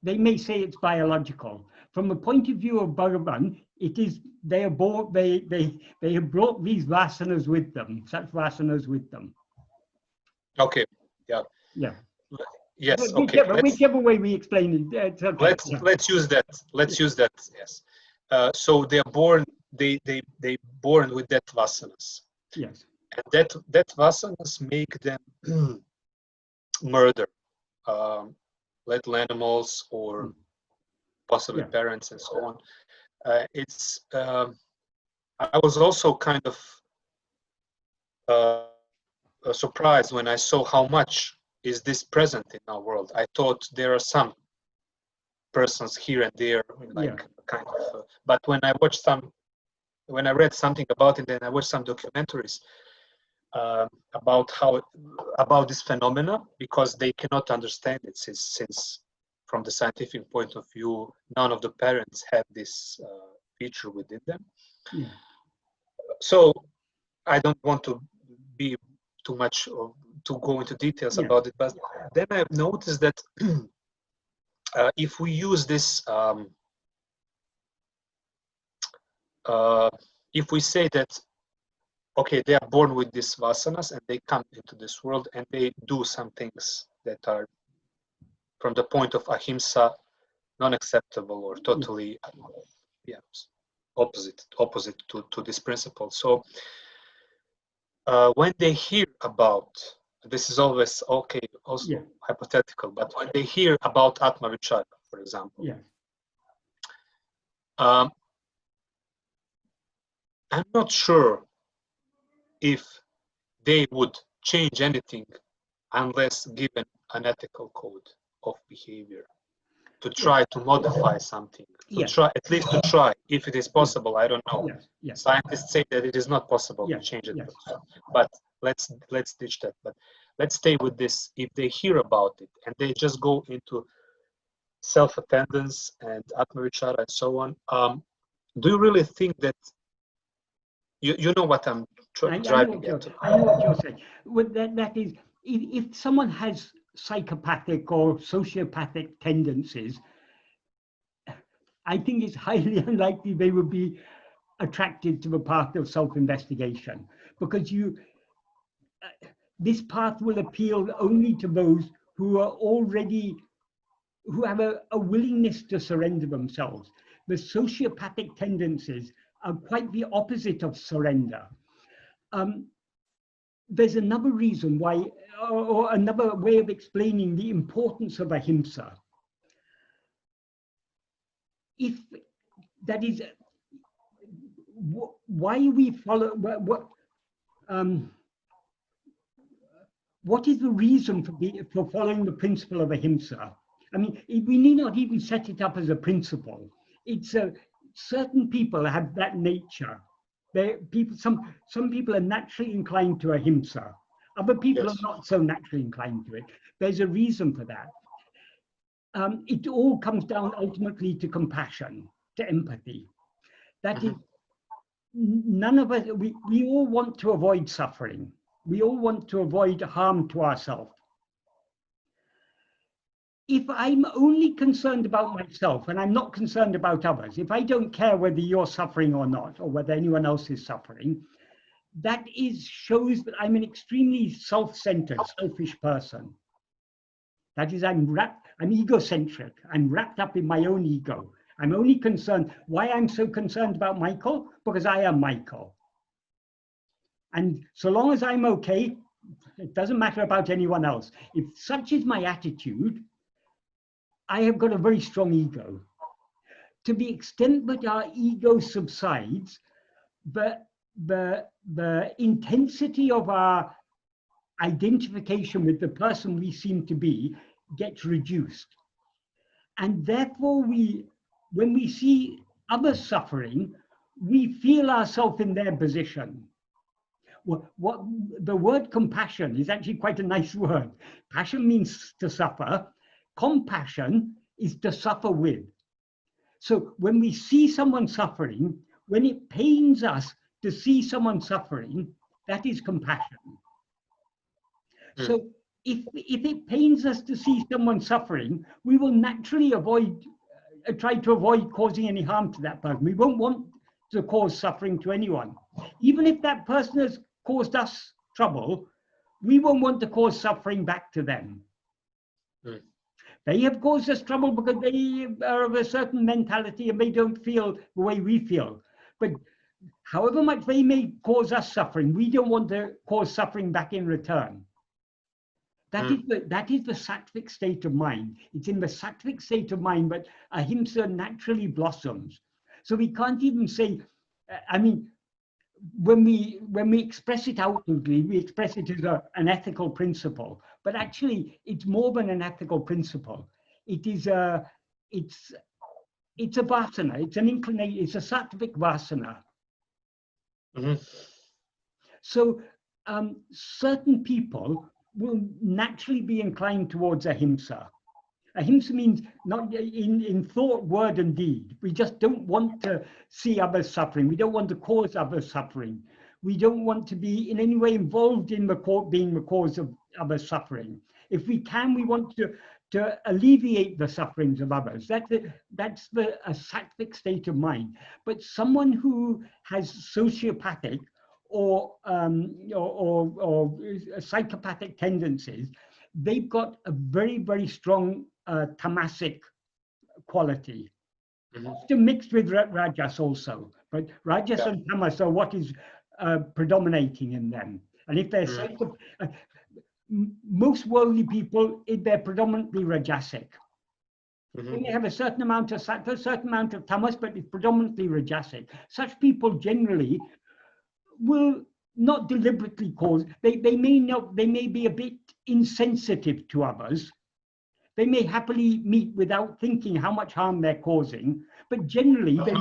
[SPEAKER 2] they may say it's biological. From the point of view of Bhagavan, it is they are born. They have brought these vasanas with them, such vasanas with them.
[SPEAKER 1] Okay. Yeah. Yes. Okay.
[SPEAKER 2] Whichever way we explain it. Okay.
[SPEAKER 1] Let's use that. Yes. So they are born. They born with that vasanas.
[SPEAKER 2] Yes.
[SPEAKER 1] And that vasanas make them murder little animals or possibly parents and so on. I was also kind of surprised when I saw how much is this present in our world. I thought there are some persons here and there, kind of. But when I read something about it, and I watched some documentaries about this phenomena, because they cannot understand it since from the scientific point of view, none of the parents have this feature within them. So I don't want to be too much to go into details about it, but then I've noticed that if we use this, if we say that, okay, they are born with these vasanas and they come into this world and they do some things that are, from the point of ahimsa, non-acceptable or totally opposite to this principle. So when they hear about, this is always also hypothetical, but when they hear about Atma-vichara, for example, I'm not sure if they would change anything unless given an ethical code of behavior to try to modify something, try, at least to try, if it is possible. I don't know. Scientists say that it is not possible to change it, but let's ditch that. But let's stay with this. If they hear about it and they just go into self-attendance and Atma-vichara and so on, Do you really think that you know what I'm driving at?
[SPEAKER 2] I know what you're saying. Well, that is, if someone has psychopathic or sociopathic tendencies, I think it's highly unlikely they would be attracted to the path of self-investigation, because this path will appeal only to those who are already, who have a willingness to surrender themselves. The sociopathic tendencies are quite the opposite of surrender. There's another reason why, or another way of explaining the importance of ahimsa. If that is why we follow, what is the reason for following the principle of ahimsa? I mean, we need not even set it up as a principle. It's certain people have that nature. Some people are naturally inclined to ahimsa. Other people
[SPEAKER 1] Yes.
[SPEAKER 2] are not so naturally inclined to it. There's a reason for that. It all comes down ultimately to compassion, to empathy. That is, none of us, we all want to avoid suffering. We all want to avoid harm to ourselves. If I'm only concerned about myself and I'm not concerned about others, if I don't care whether you're suffering or not, or whether anyone else is suffering, that shows that I'm an extremely self-centered, selfish person. That is, I'm egocentric. I'm wrapped up in my own ego. I'm only concerned. Why I'm so concerned about Michael? Because I am Michael. And so long as I'm okay, it doesn't matter about anyone else. If such is my attitude, I have got a very strong ego. To the extent that our ego subsides, the intensity of our identification with the person we seem to be gets reduced. And therefore, when we see others suffering, we feel ourselves in their position. What the word compassion is actually quite a nice word. Passion means to suffer. Compassion is to suffer with. So when we see someone suffering, when it pains us to see someone suffering, that is compassion. So if it pains us to see someone suffering, we will naturally try to avoid causing any harm to that person. We won't want to cause suffering to anyone. Even if that person has caused us trouble, we won't want to cause suffering back to them. They have caused us trouble because they are of a certain mentality and they don't feel the way we feel. But however much they may cause us suffering, we don't want to cause suffering back in return. That is the Sattvic state of mind. It's in the Sattvic state of mind that ahimsa naturally blossoms. So we can't even say, I mean, when we express it outwardly, we express it as an ethical principle. But actually, it's more than an ethical principle. It is it's a vasana. It's an inclination. It's a Sattvic vasana. So certain people will naturally be inclined towards ahimsa. Ahimsa means not in thought, word, and deed. We just don't want to see others suffering. We don't want to cause others suffering. We don't want to be in any way involved in being the cause of others suffering. If we can, we want to alleviate the sufferings of others. That's a Sattvic state of mind. But someone who has sociopathic or psychopathic tendencies, they've got a very, very strong tamasic quality. Still mixed with rajas also, but rajas and tamas are what is predominating in them. And if they're most worldly people, they're predominantly rajasic. They may have a certain amount of sattva, a certain amount of tamas, but it's predominantly rajasic. Such people generally will not deliberately cause. They may be a bit insensitive to others. They may happily meet without thinking how much harm they're causing, but generally they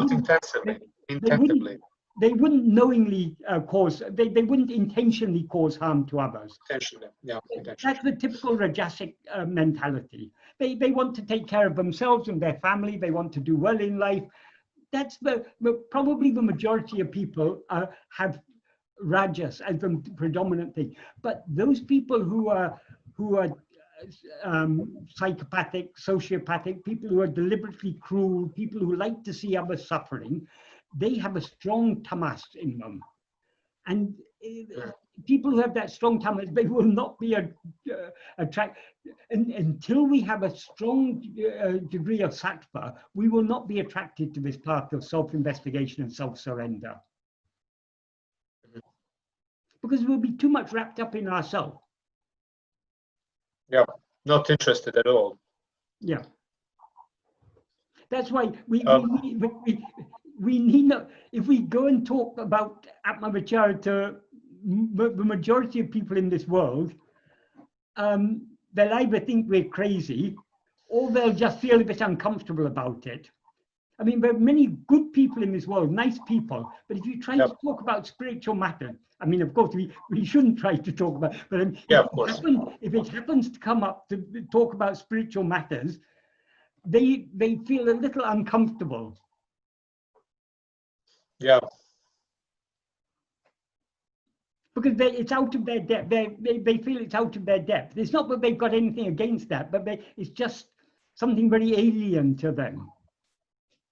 [SPEAKER 2] wouldn't knowingly cause. They wouldn't intentionally cause harm to others.
[SPEAKER 1] Intentionally, yeah.
[SPEAKER 2] That's the typical rajasic mentality. They want to take care of themselves and their family. They want to do well in life. that's probably the majority of people have rajas as the predominant thing. But those people who are psychopathic, sociopathic, people who are deliberately cruel, people who like to see others suffering, they have a strong tamas in them. And people who have that strong tamas, they will not be attracted. Until we have a strong degree of sattva, we will not be attracted to this path of self-investigation and self-surrender. Because we'll be too much wrapped up in ourselves.
[SPEAKER 1] Yeah, not interested at all.
[SPEAKER 2] Yeah. That's why we need not, if we go and talk about Atma-vichara to the majority of people in this world, they'll either think we're crazy or they'll just feel a bit uncomfortable about it. I mean, there are many good people in this world, nice people, but if you try to talk about spiritual matters, I mean, of course, we shouldn't try to talk about, but if it happens to come up to talk about spiritual matters, they feel a little uncomfortable.
[SPEAKER 1] Yeah.
[SPEAKER 2] Because it's out of their depth. They feel it's out of their depth. It's not that they've got anything against that, but it's just something very alien to them.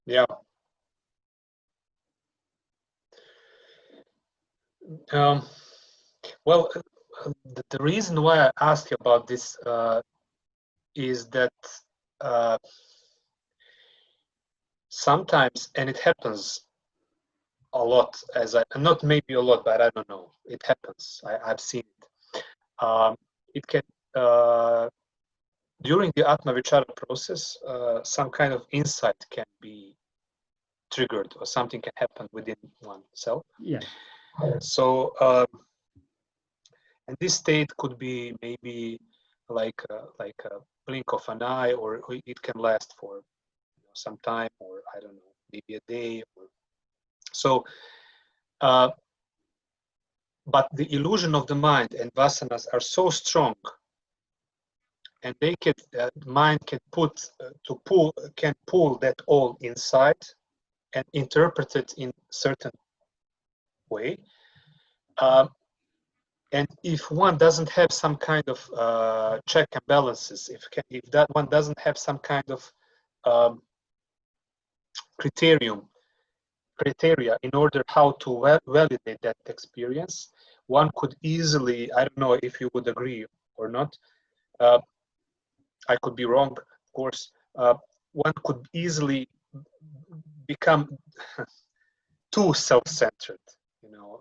[SPEAKER 1] Yeah. Well, the reason why I ask you about this is that sometimes, and it happens a lot, not maybe a lot, but I don't know, it happens. I've seen it. It can, during the Atma-vichara process, some kind of insight can be triggered or something can happen within oneself.
[SPEAKER 2] Yeah.
[SPEAKER 1] So, and this state could be maybe like a blink of an eye, or it can last for some time, or I don't know, maybe a day. So, but the illusion of the mind and vasanas are so strong, and they can mind can pull that all inside and interpret it in certain way. And if one doesn't have some kind of check and balances, if that one doesn't have some kind of criteria in order how to validate that experience, one could easily, I don't know if you would agree or not, I could be wrong, of course, one could easily become too self-centered,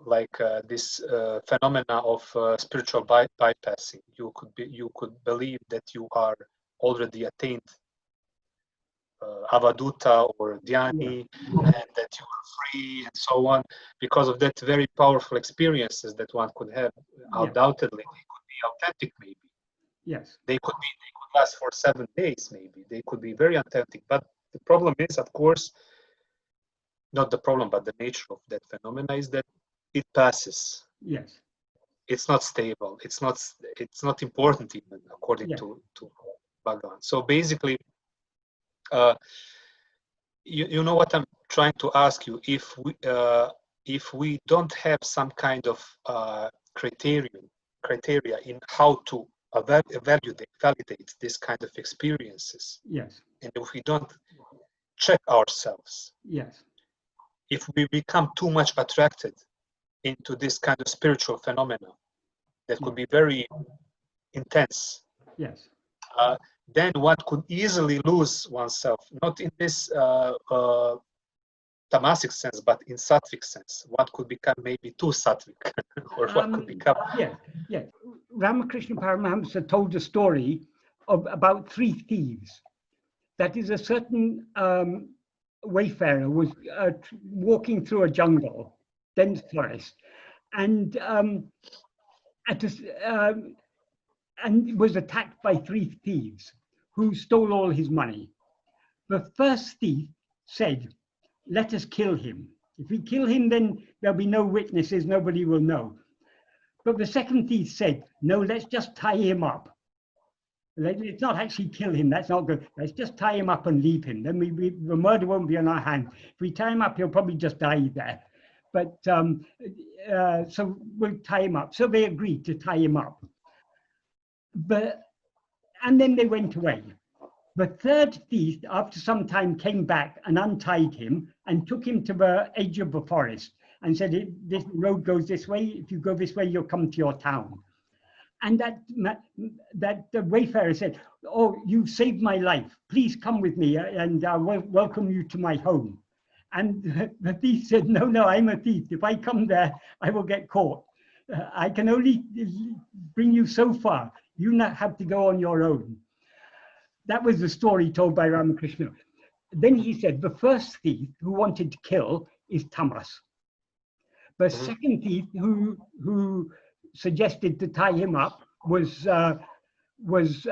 [SPEAKER 1] like this phenomena of spiritual bypassing. You could believe that you are already attained avaduta or jnani, and that you are free and so on, because of that very powerful experiences that one could have. Undoubtedly, they could be authentic, maybe.
[SPEAKER 2] Yes.
[SPEAKER 1] They could last for 7 days, maybe. They could be very authentic. But the problem is, of course, not the problem, but the nature of that phenomena is that it passes.
[SPEAKER 2] Yes.
[SPEAKER 1] It's not stable. It's not important even, according to Bhagavan. So basically, you know what I'm trying to ask you. If we don't have some kind of criteria in how to validate this kind of experiences,
[SPEAKER 2] yes,
[SPEAKER 1] and if we don't check ourselves,
[SPEAKER 2] yes,
[SPEAKER 1] if we become too much attracted into this kind of spiritual phenomena that could be very intense,
[SPEAKER 2] yes,
[SPEAKER 1] then one could easily lose oneself, not in this tamasic sense, but in sattvic sense. One could become maybe too sattvic, or one could become...
[SPEAKER 2] Yeah. Ramakrishna Paramahamsa told a story about 3 thieves. That is, a certain wayfarer was walking through a jungle, dense forest, and was attacked by 3 thieves who stole all his money. The first thief said, "Let us kill him. If we kill him, then there'll be no witnesses, nobody will know." But the second thief said, "No, let's just tie him up." Let's not actually kill him. That's not good. Let's just tie him up and leave him. Then the murder won't be on our hands. If we tie him up, he'll probably just die there. But so we'll tie him up. So they agreed to tie him up. And then they went away. The third thief, after some time, came back and untied him and took him to the edge of the forest and said, this road goes this way. If you go this way, you'll come to your town. And that the wayfarer said, oh, you've saved my life. Please come with me and I'll welcome you to my home. And the thief said, no, I'm a thief. If I come there, I will get caught. I can only bring you so far. You not have to go on your own. That was the story told by Ramakrishna. Then he said, the first thief who wanted to kill is tamas. The second thief who suggested to tie him up was Rajas.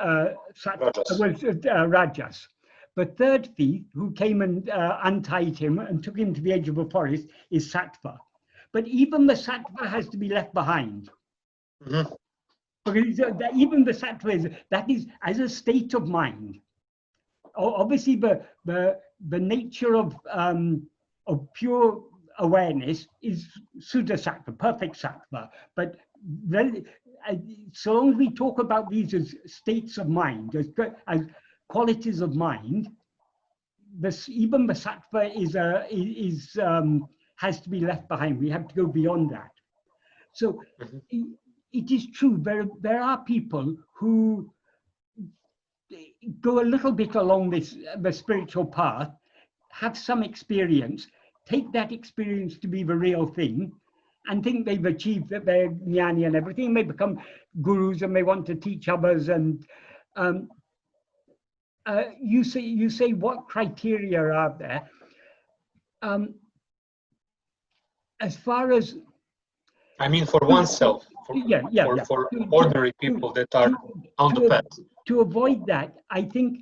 [SPEAKER 2] The third thief who came and untied him and took him to the edge of the forest is Sattva. But even the Sattva has to be left behind. Because even the Sattva that is as a state of mind. Obviously, the nature of pure awareness is Suddha Sattva, perfect Sattva. But so long as we talk about these as states of mind, as qualities of mind, even the Sattva has to be left behind. We have to go beyond that. So it is true, there are people who go a little bit along the spiritual path, have some experience, take that experience to be the real thing, and think they've achieved that they're jnani and everything. They become gurus and they want to teach others. And you say what criteria are there? As far as
[SPEAKER 1] I mean, for oneself, for ordinary people that are on the path.
[SPEAKER 2] To avoid that, I think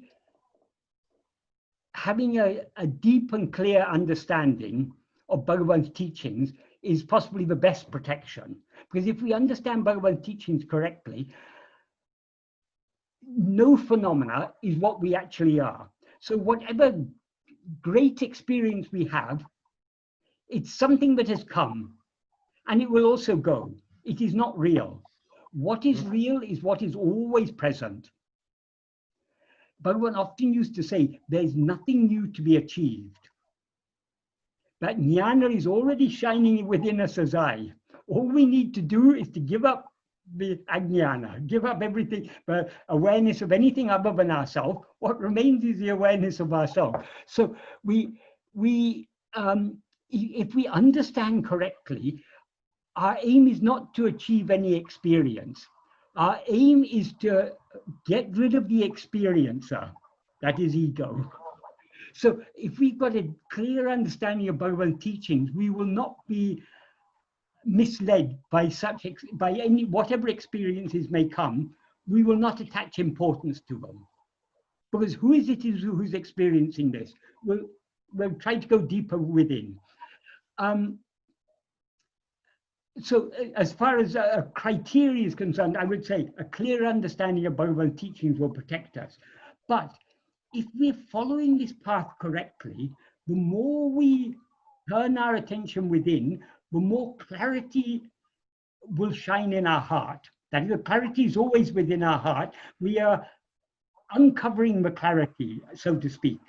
[SPEAKER 2] having a deep and clear understanding of Bhagavan's teachings is possibly the best protection. Because if we understand Bhagavan's teachings correctly, no phenomena is what we actually are. So whatever great experience we have, it's something that has come. And it will also go. It is not real. What is real is what is always present. Bhagavan often used to say, there's nothing new to be achieved. That jnana is already shining within us as I. All we need to do is to give up the ajnana, give up everything, the awareness of anything other than ourselves. What remains is the awareness of ourselves. So if we understand correctly, our aim is not to achieve any experience. Our aim is to get rid of the experiencer, that is ego. So if we've got a clear understanding of Bhagavan's teachings, we will not be misled by whatever experiences may come. We will not attach importance to them. Because who is it who's experiencing this? We'll try to go deeper within. So as far as a criteria is concerned, I would say a clear understanding of Bhagavan's teachings will protect us. But if we're following this path correctly, the more we turn our attention within, the more clarity will shine in our heart. That is, the clarity is always within our heart. We are uncovering the clarity, so to speak.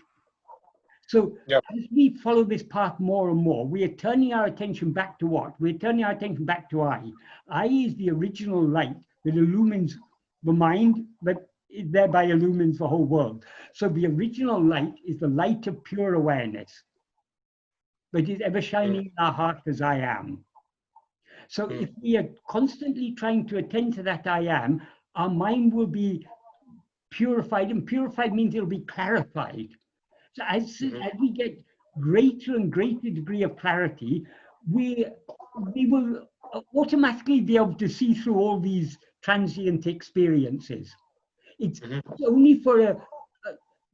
[SPEAKER 2] So as we follow this path more and more, we are turning our attention back to what? We're turning our attention back to I. I is the original light that illumines the mind, but it thereby illumines the whole world. So the original light is the light of pure awareness, but is ever shining in our heart as I am. So if we are constantly trying to attend to that I am, our mind will be purified, and purified means it'll be clarified. So as we get greater and greater degree of clarity, we will automatically be able to see through all these transient experiences. It's only for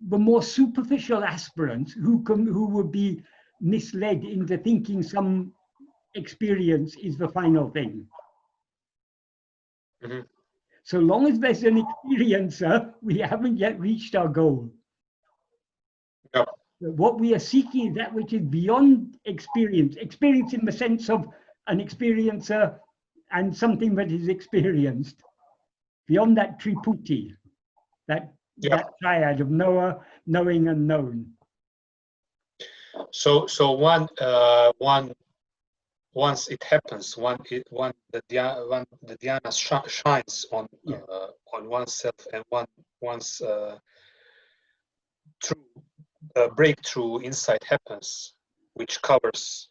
[SPEAKER 2] the more superficial aspirants who would be misled into thinking some experience is the final thing. So long as there's an experiencer, we haven't yet reached our goal.
[SPEAKER 1] Yeah.
[SPEAKER 2] What we are seeking is that which is beyond experience. Experience in the sense of an experiencer and something that is experienced. Beyond that triputi, that triad of knower, knowing, and known.
[SPEAKER 1] So once it happens, when the dhyana shines on oneself, and once true breakthrough insight happens, which covers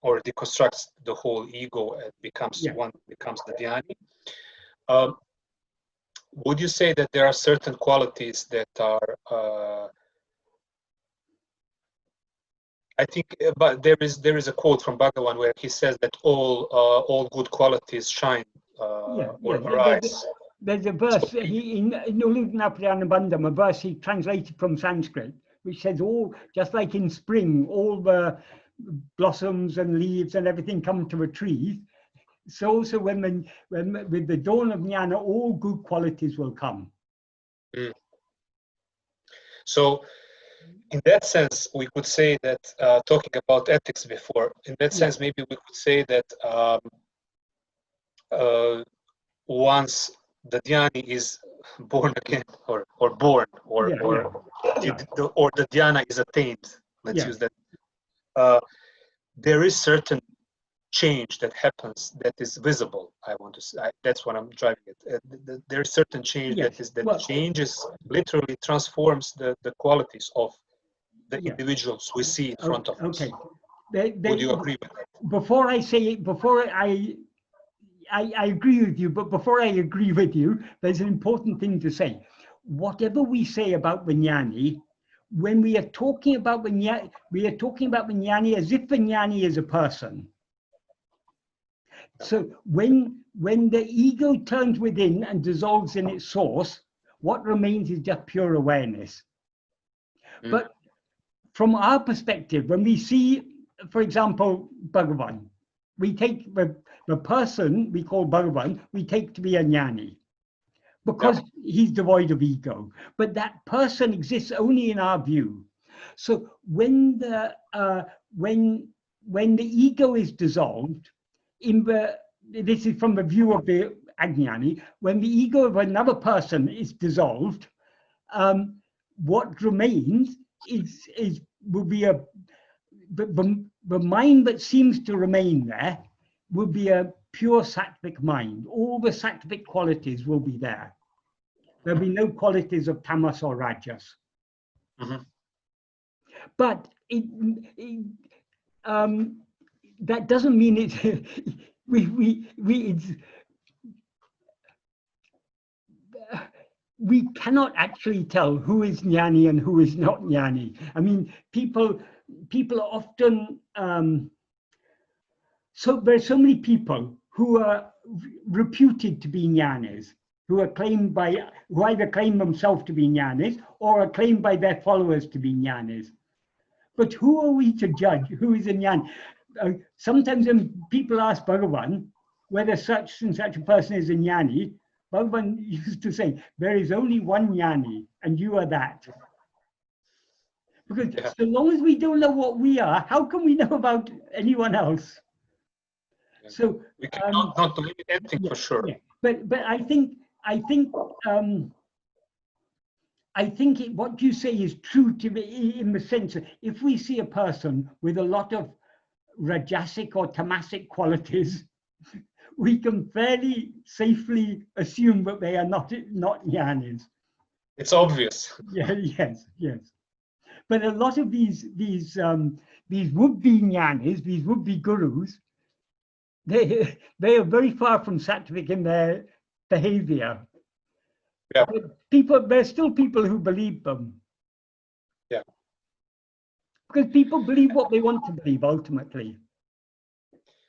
[SPEAKER 1] or deconstructs the whole ego and becomes the jnani. Would you say that there are certain qualities that are I think, but there is a quote from Bhagavan where he says that all good qualities shine or arise.
[SPEAKER 2] There's a verse in Uludnaprayanabandham, a verse he translated from Sanskrit, which says just like in spring, all the blossoms and leaves and everything come to a tree. So also when with the dawn of jnana, all good qualities will come.
[SPEAKER 1] Mm. So, in that sense, we could say that, talking about ethics before, in that sense, maybe we could say that once the jnani is born again, or born, or the jnana is attained, let's use that, there is certain change that happens that is visible. I want to say that's what I'm driving at. There is certain change that changes, literally transforms the qualities of the individuals we see in front of us. Would you agree with that?
[SPEAKER 2] Before I agree with you, but before I agree with you, there's an important thing to say. Whatever we say about the jnani, when we are talking about the jnani, we are talking about the jnani as if the jnani is a person. So when the ego turns within and dissolves in its source, what remains is just pure awareness. But from our perspective, when we see, for example, Bhagavan, we take the person we call Bhagavan, we take to be a jnani, because he's devoid of ego. But that person exists only in our view. So when the ego is dissolved, this is from the view of the ajnani, when the ego of another person is dissolved, what remains will be the mind that seems to remain there will be a pure sattvic mind. All the sattvic qualities will be there. There'll be no qualities of tamas or rajas. But that doesn't mean it. We cannot actually tell who is jnani and who is not jnani. I mean, people often. So there's so many people who are reputed to be jnanis, who either claim themselves to be jnanis or are claimed by their followers to be jnanis. But who are we to judge who is a jnani? Sometimes when people ask Bhagavan whether such and such a person is a jnani, Bhagavan used to say, there is only one jnani, and you are that. Because so long as we don't know what we are, how can we know about anyone else? So
[SPEAKER 1] we cannot not believe anything for sure.
[SPEAKER 2] But I think what you say is true to me, in the sense that if we see a person with a lot of rajasic or tamasic qualities, we can fairly safely assume that they are not jnanis.
[SPEAKER 1] It's obvious.
[SPEAKER 2] Yes. But a lot of these would-be jnanis, these would-be gurus, they are very far from sattvic in their behavior.
[SPEAKER 1] Yeah.
[SPEAKER 2] But there's still people who believe them.
[SPEAKER 1] Yeah.
[SPEAKER 2] Because people believe what they want to believe ultimately.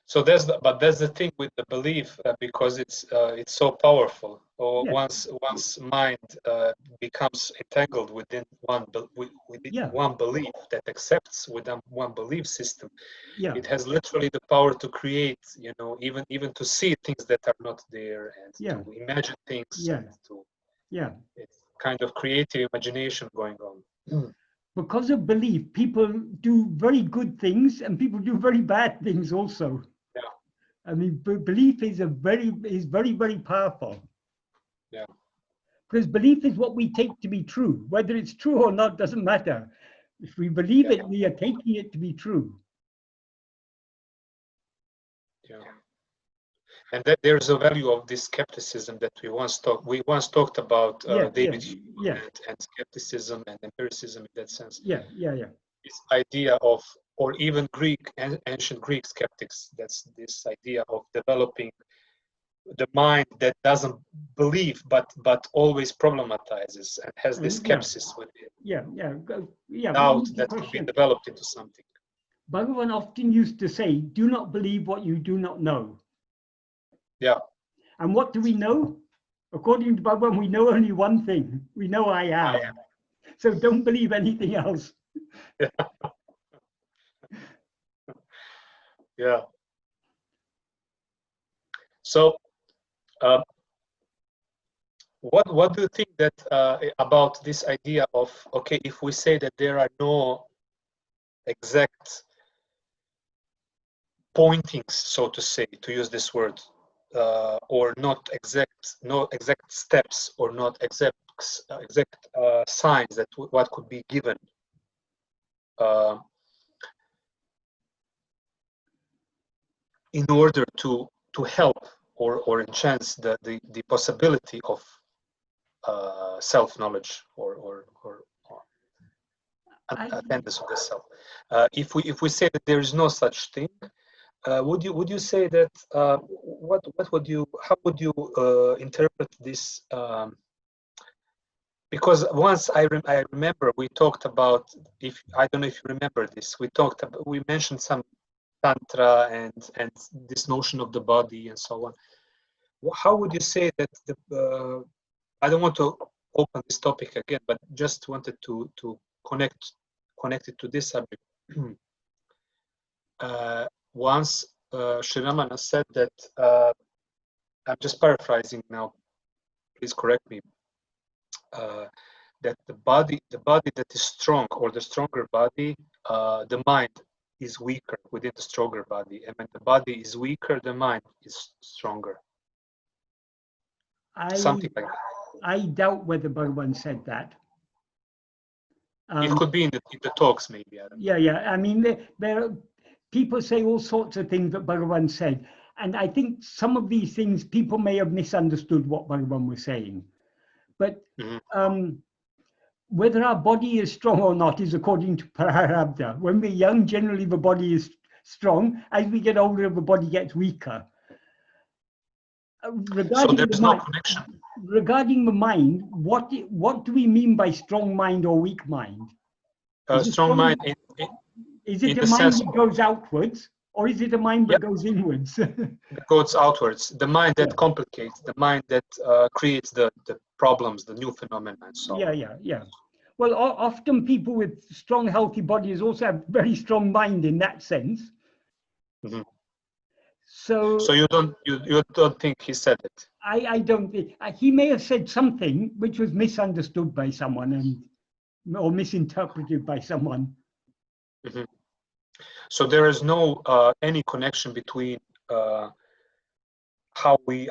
[SPEAKER 1] So that's the thing with the belief, because it's so powerful. Or once mind becomes entangled within one belief that accepts within one belief system, it has literally the power to create, even to see things that are not there, and to imagine things, and it's kind of creative imagination going on.
[SPEAKER 2] Because of belief, people do very good things and people do very bad things also.
[SPEAKER 1] Yeah.
[SPEAKER 2] I mean, belief is very, very powerful.
[SPEAKER 1] Yeah.
[SPEAKER 2] Because belief is what we take to be true. Whether it's true or not doesn't matter. If we believe it, we are taking it to be true.
[SPEAKER 1] Yeah. And that there's a value of this skepticism that we once talked about, David Hume and skepticism and empiricism in that sense. This idea of, or even ancient Greek skeptics, that's this idea of developing the mind that doesn't believe but always problematizes and has this skepsis with it. Doubt that could be developed into something.
[SPEAKER 2] Bhagavan often used to say, do not believe what you do not know.
[SPEAKER 1] Yeah.
[SPEAKER 2] And what do we know? According to Bhagavan, we know only one thing. We know I am. So don't believe anything else.
[SPEAKER 1] Yeah. So, what do you think that about this idea of, okay, if we say that there are no exact pointings, so to say, to use this word, or no exact steps, or not exact signs that what could be given, in order to help or enhance the possibility of self-knowledge or attendance of the self. If we say that there is no such thing, would you say that how would you interpret this? Because once I remember we talked about, I don't know if you remember this, we mentioned some tantra and this notion of the body and so on. How would you say that I don't want to open this topic again, but just wanted to connect it to this subject. Once Sri Ramana said that, I'm just paraphrasing now, please correct me, that the body that is strong, or the stronger body, the mind is weaker within the stronger body, and when the body is weaker, the mind is stronger. Something like that.
[SPEAKER 2] I doubt whether Bhagavan said that.
[SPEAKER 1] It could be in the talks, maybe. I don't know.
[SPEAKER 2] I mean, people say all sorts of things that Bhagavan said, and I think some of these things people may have misunderstood what Bhagavan was saying. But whether our body is strong or not is according to prarabdha. When we're young, generally the body is strong. As we get older, the body gets weaker.
[SPEAKER 1] So there's no connection.
[SPEAKER 2] Regarding the mind, what do we mean by strong mind or weak mind?
[SPEAKER 1] Strong mind.
[SPEAKER 2] Is it a mind that goes outwards, or is it a mind that goes inwards?
[SPEAKER 1] It goes outwards. The mind that complicates, the mind that creates the problems, the new phenomena, and so on.
[SPEAKER 2] Well, often people with strong, healthy bodies also have very strong mind in that sense.
[SPEAKER 1] Mm-hmm.
[SPEAKER 2] So
[SPEAKER 1] you don't think he said it?
[SPEAKER 2] I don't think he may have said something which was misunderstood by someone or misinterpreted by someone.
[SPEAKER 1] Mm-hmm. So there is no any connection between how we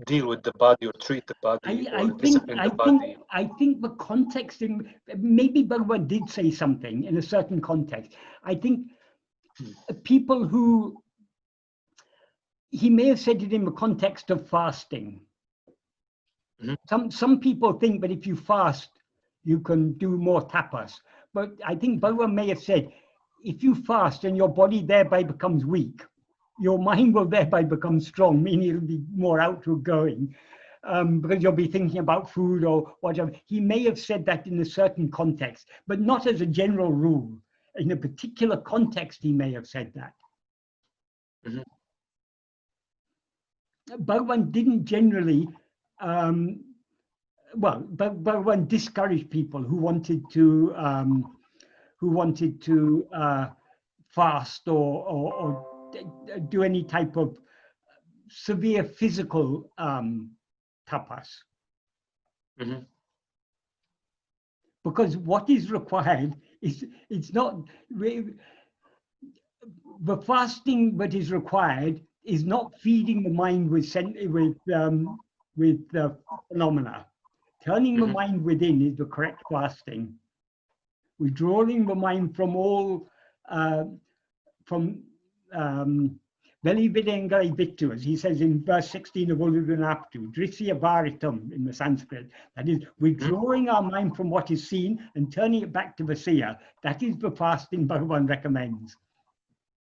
[SPEAKER 1] deal with the body or treat the body or discipline the body.
[SPEAKER 2] I think the context maybe Bhagavan did say something in a certain context. I think people who he may have said it in the context of fasting. Mm-hmm. Some people think that if you fast, you can do more tapas. But I think Bhagavan may have said, if you fast and your body thereby becomes weak, your mind will thereby become strong, meaning it'll be more outward going, because you'll be thinking about food or whatever. He may have said that in a certain context, but not as a general rule. In a particular context, he may have said that.
[SPEAKER 1] Mhm.
[SPEAKER 2] Bhagavan didn't generally, Bhagavan discouraged people who wanted to fast or do any type of severe physical tapas.
[SPEAKER 1] Mhm.
[SPEAKER 2] Because what is required is, it's not, the fasting that is required is not feeding the mind with phenomena. Turning the
[SPEAKER 1] Mhm.
[SPEAKER 2] mind within is the correct fasting. Withdrawing the mind from all, from Veli Videngai Vittu, as he says in verse 16 of Ulugunaptu, Drisya Varitam in the Sanskrit, that is, withdrawing our mind from what is seen and turning it back to the seer. That is the fasting Bhagavan recommends.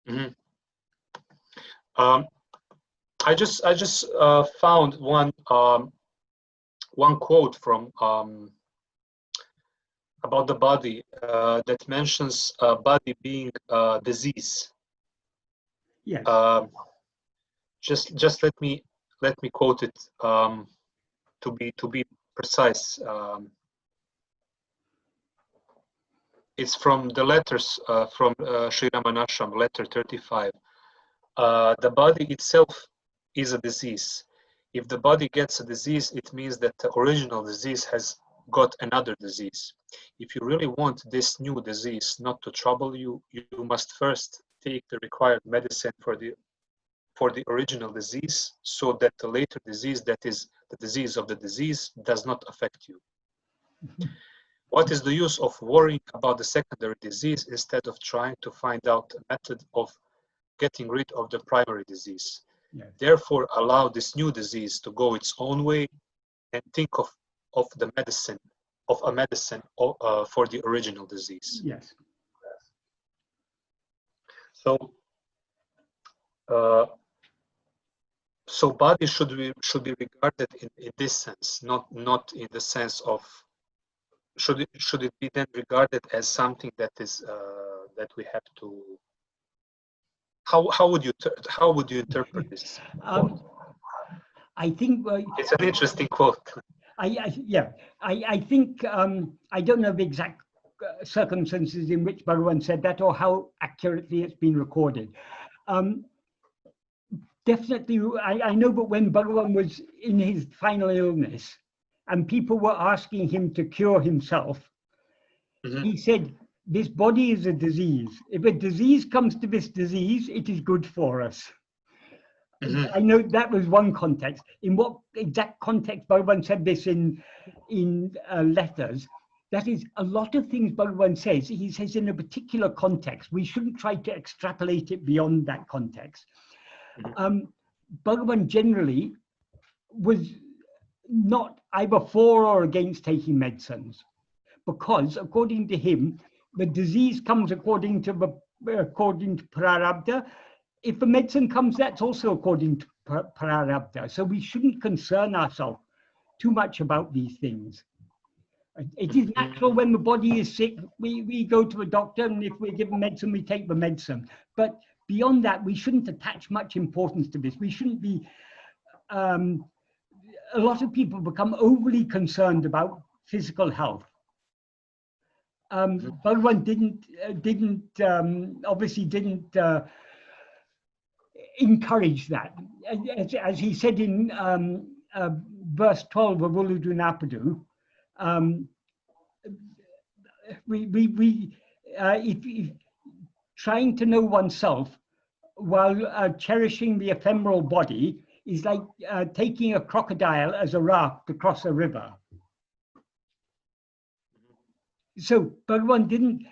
[SPEAKER 1] Mhm. I just found one quote from about the body that mentions body being disease.
[SPEAKER 2] Yes.
[SPEAKER 1] Just let me quote it to be precise. It's from the letters from Sri Ramanasham, letter 35. The body itself is a disease. If the body gets a disease, it means that the original disease has got another disease. If you really want this new disease not to trouble you, you must first take the required medicine for the original disease, so that the later disease, that is the disease of the disease, does not affect you. What is the use of worrying about the secondary disease instead of trying to find out a method of getting rid of the primary disease?
[SPEAKER 2] Yes.
[SPEAKER 1] Therefore, allow this new disease to go its own way and think of a medicine for the original disease.
[SPEAKER 2] Yes.
[SPEAKER 1] So body should be regarded in this sense, not in the sense of should it be then regarded as something that is that we have to. How would you interpret this quote?
[SPEAKER 2] I think
[SPEAKER 1] It's an interesting quote.
[SPEAKER 2] I think I don't know the exact circumstances in which Bhagavan said that or how accurately it's been recorded. Definitely, I know that when Bhagavan was in his final illness and people were asking him to cure himself, he said, this body is a disease. If a disease comes to this disease, it is good for us. I know that was one context. In what exact context Bhagavan said this in letters, that is a lot of things Bhagavan says, he says in a particular context. We shouldn't try to extrapolate it beyond that context. Bhagavan generally was not either for or against taking medicines, because according to him, the disease comes according to prarabdha. If the medicine comes, that's also according to prarabdha. So we shouldn't concern ourselves too much about these things. It is natural when the body is sick, we go to a doctor, and if we're given medicine, we take the medicine. But beyond that, we shouldn't attach much importance to this. We shouldn't be, a lot of people become overly concerned about physical health. Bhagavan obviously didn't encourage that. As he said in verse 12 of Uludunapadu, if trying to know oneself while cherishing the ephemeral body is like taking a crocodile as a raft across a river. So Bhagavan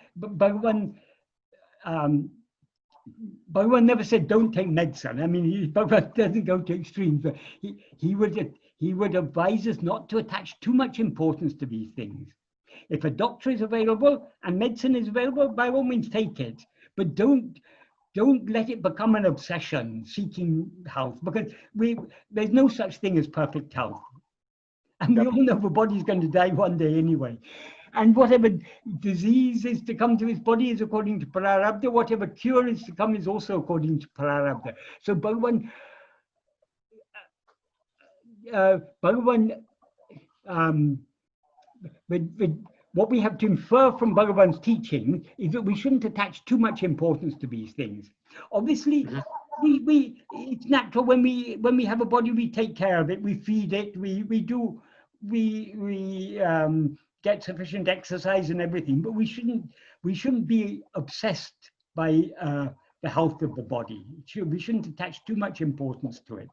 [SPEAKER 2] never said don't take medicine. I mean, Bhagavan doesn't go to extremes, but he would advise us not to attach too much importance to these things. If a doctor is available and medicine is available, by all means take it, but don't let it become an obsession seeking health, because there's no such thing as perfect health, and we all know the body's going to die one day anyway. And whatever disease is to come to his body is according to Prarabdha. Whatever cure is to come is also according to Prarabdha. So Bhagavan, what we have to infer from Bhagavan's teaching is that we shouldn't attach too much importance to these things. Obviously, it's natural when we have a body, we take care of it, we feed it, we get sufficient exercise and everything, but we shouldn't be obsessed by the health of the body. We shouldn't attach too much importance to it.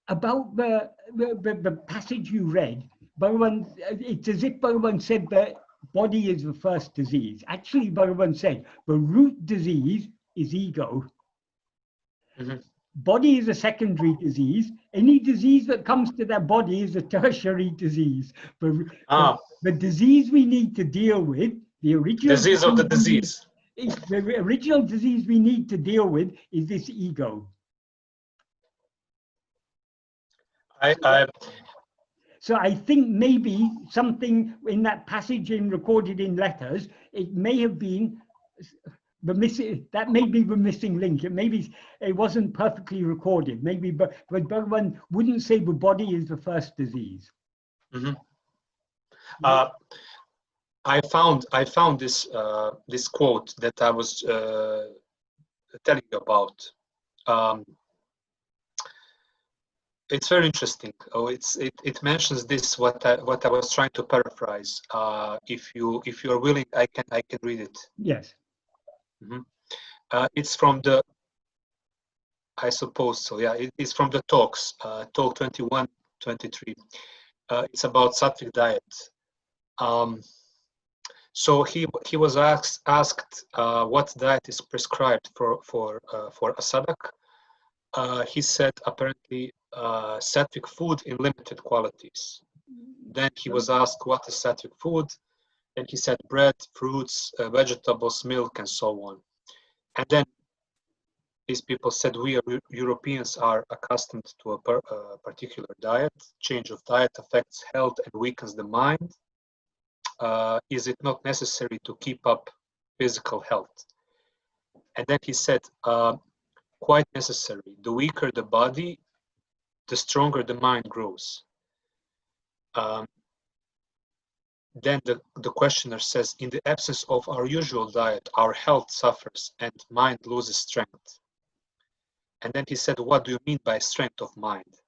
[SPEAKER 2] About the passage you read, Bhagavan, it's as if Bhagavan said that body is the first disease. Actually, Bhagavan said the root disease is ego. Body is a secondary disease. Any disease that comes to that body is a tertiary disease. The disease we need to deal with, the original
[SPEAKER 1] disease of the disease.
[SPEAKER 2] The original disease we need to deal with is this ego. So I think maybe something in that passage recorded in letters, it may have been the missing link. It wasn't perfectly recorded. Maybe, but Bhagavan wouldn't say the body is the first disease.
[SPEAKER 1] I found this this quote that I was telling you about. It's very interesting. It mentions this what I was trying to paraphrase. If you are willing, I can read it.
[SPEAKER 2] Yes.
[SPEAKER 1] It's from the, I suppose so. Yeah, it is from the talks. Talk 21, 23. It's about Sattvic diet. So he was asked what diet is prescribed for a sadhak. He said apparently Sattvic food in limited qualities. Then he was asked what is Sattvic food, and he said bread, fruits, vegetables, milk, and so on. And then these people said we Europeans are accustomed to a particular diet. Change of diet affects health and weakens the mind. Is it not necessary to keep up physical health? And then he said, quite necessary. The weaker the body, the stronger the mind grows. Then the questioner says, in the absence of our usual diet, our health suffers and mind loses strength. And then he said, what do you mean by strength of mind?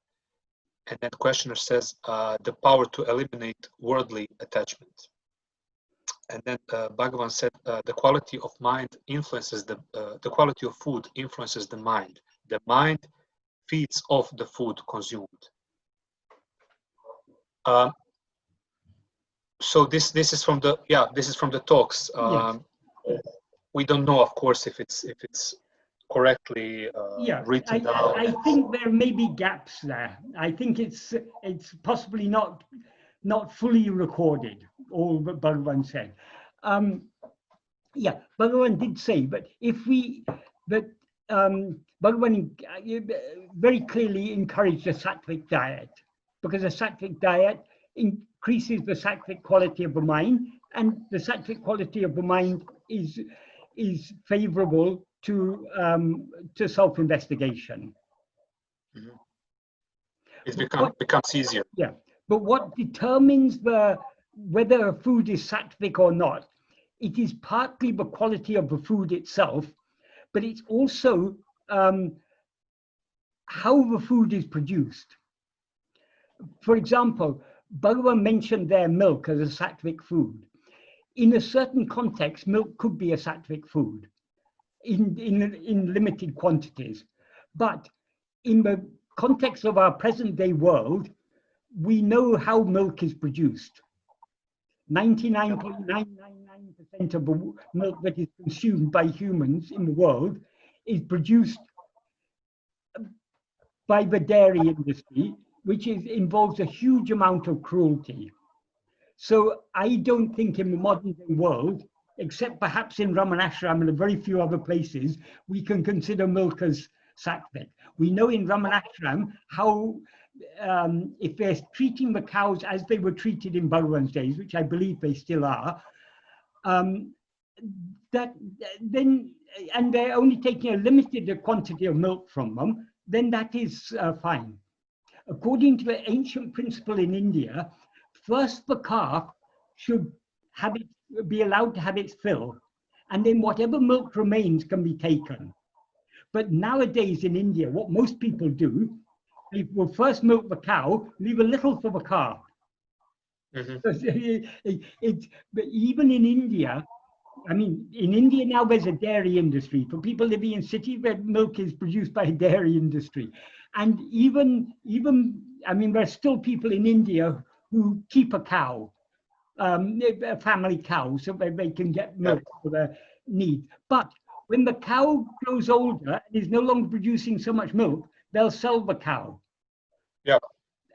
[SPEAKER 1] And then the questioner says, the power to eliminate worldly attachment. And then Bhagavan said, the quality of mind influences the quality of food influences the mind. The mind feeds off the food consumed. So this is from the talks.
[SPEAKER 2] Yes.
[SPEAKER 1] We don't know, of course, if it's correctly written down.
[SPEAKER 2] I think there may be gaps there. I think it's possibly not fully recorded, all that Bhagavan said. Bhagavan did say, but Bhagavan very clearly encouraged a Sattvic diet, because a Sattvic diet increases the Sattvic quality of the mind, and the Sattvic quality of the mind is favorable to self-investigation.
[SPEAKER 1] It becomes easier.
[SPEAKER 2] Yeah. But what determines whether a food is sattvic or not, it is partly the quality of the food itself, but it's also how the food is produced. For example, Bhagavan mentioned their milk as a sattvic food. In a certain context, milk could be a sattvic food in limited quantities. But in the context of our present-day world, we know how milk is produced. 99.999% of the milk that is consumed by humans in the world is produced by the dairy industry, which involves a huge amount of cruelty. So I don't think in the modern day world, except perhaps in Ramanashram and a very few other places, we can consider milk as sattvic. We know in Ramanashram how if they're treating the cows as they were treated in Bhagavan's days, which I believe they still are, that then, and they're only taking a limited quantity of milk from them, then that is fine. According to the ancient principle in India, first the calf should have it, be allowed to have its fill, and then whatever milk remains can be taken. But nowadays in India, what most people do, they will first milk the cow, leave a little for the calf. But even in India, I mean, in India now there's a dairy industry. For people living in cities where milk is produced by a dairy industry. And even I mean, there's still people in India who keep a cow, a family cow, so they can get milk for their needs. But when the cow grows older and is no longer producing so much milk, they'll sell the cow.
[SPEAKER 1] Yeah.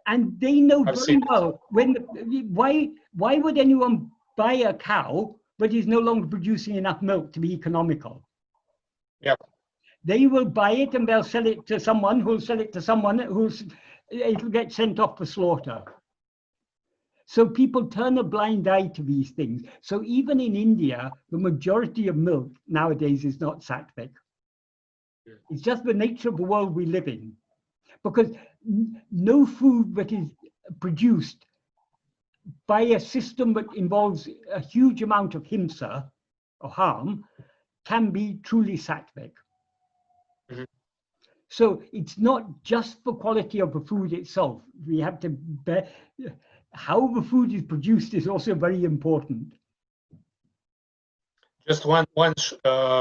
[SPEAKER 2] And they know
[SPEAKER 1] I've
[SPEAKER 2] very well why would anyone buy a cow but is no longer producing enough milk to be economical?
[SPEAKER 1] Yeah.
[SPEAKER 2] They will buy it and they'll sell it to someone who'll sell it to someone it'll get sent off for slaughter. So people turn a blind eye to these things. So even in India, the majority of milk nowadays is not Sattvic. It's just the nature of the world we live in. Because no food that is produced by a system that involves a huge amount of himsa or harm can be truly Sattvic. So it's not just the quality of the food itself. We have to bear, how the food is produced is also very important.
[SPEAKER 1] Just one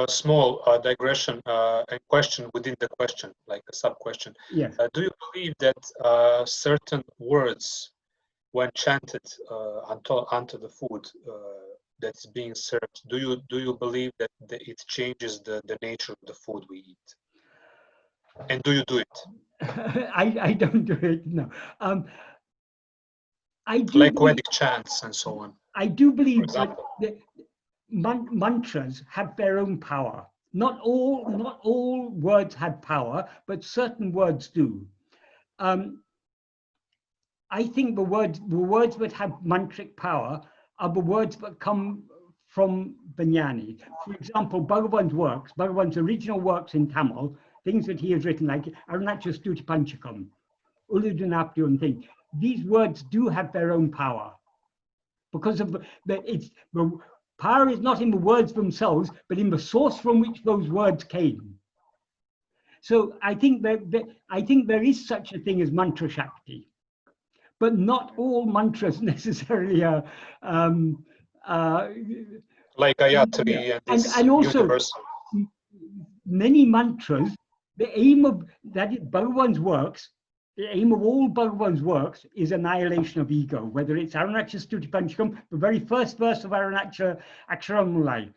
[SPEAKER 1] small digression and question within the question, like a sub-question.
[SPEAKER 2] Yes.
[SPEAKER 1] Do you believe that certain words, when chanted onto the food that's being served, do you believe that it changes the nature of the food we eat? And do you do it?
[SPEAKER 2] I don't do it, no. I do
[SPEAKER 1] like Vedic chants and so on.
[SPEAKER 2] I do believe that mantras have their own power. Not all words have power, but certain words do. I think the words that have mantric power are the words that come from the jnani. For example, Bhagavan's original works in Tamil, things that he has written, like Arunacha Stuti Panchakam, Uludunapdu and things, these words do have their own power. Because of the power is not in the words themselves, but in the source from which those words came. So I think there is such a thing as mantra shakti, but not all mantras necessarily are
[SPEAKER 1] like Gayatri and also universal.
[SPEAKER 2] Many mantras. The aim of that is Bhagavan's works. The aim of all Bhagavan's works is annihilation of ego, whether it's Arunacha Stuti Panchakam, the very first verse of Arunacha Aksharamulai.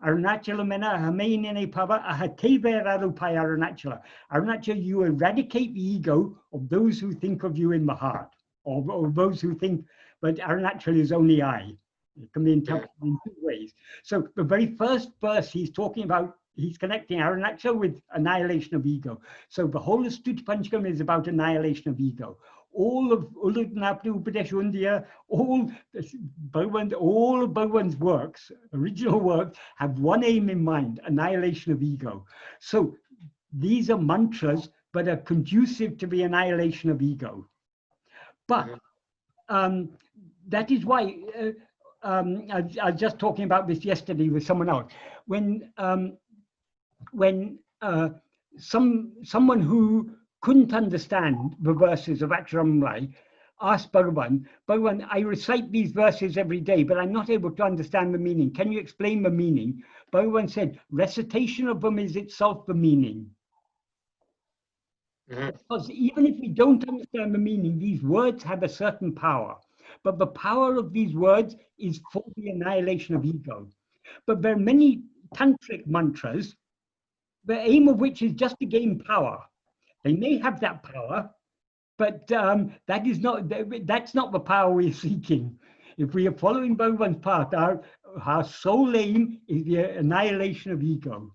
[SPEAKER 2] Arunachala mena hamainene pava ahateve rarupai Arunachala. Arunacha, you eradicate the ego of those who think of you in the heart, or those who think that Arunachala is only I. It can be interpreted in two ways. So the very first verse he's talking about, he's connecting Arunachala with annihilation of ego. So the whole of Stuti Panchakam is about annihilation of ego. All of Uludnapdu Upadeshundiya, all of Bhagavan's works, original works, have one aim in mind: annihilation of ego. So these are mantras that are conducive to the annihilation of ego. But that is why I was just talking about this yesterday with someone else. When someone who couldn't understand the verses of Aksharamulai asked Bhagavan, I recite these verses every day, but I'm not able to understand the meaning. Can you explain the meaning? Bhagavan said, recitation of them is itself the meaning. Because even if we don't understand the meaning, these words have a certain power. But the power of these words is for the annihilation of ego. But there are many tantric mantras, the aim of which is just to gain power. They may have that power, but that's not the power we're seeking. If we are following Bhagavan's path, our sole aim is the annihilation of ego.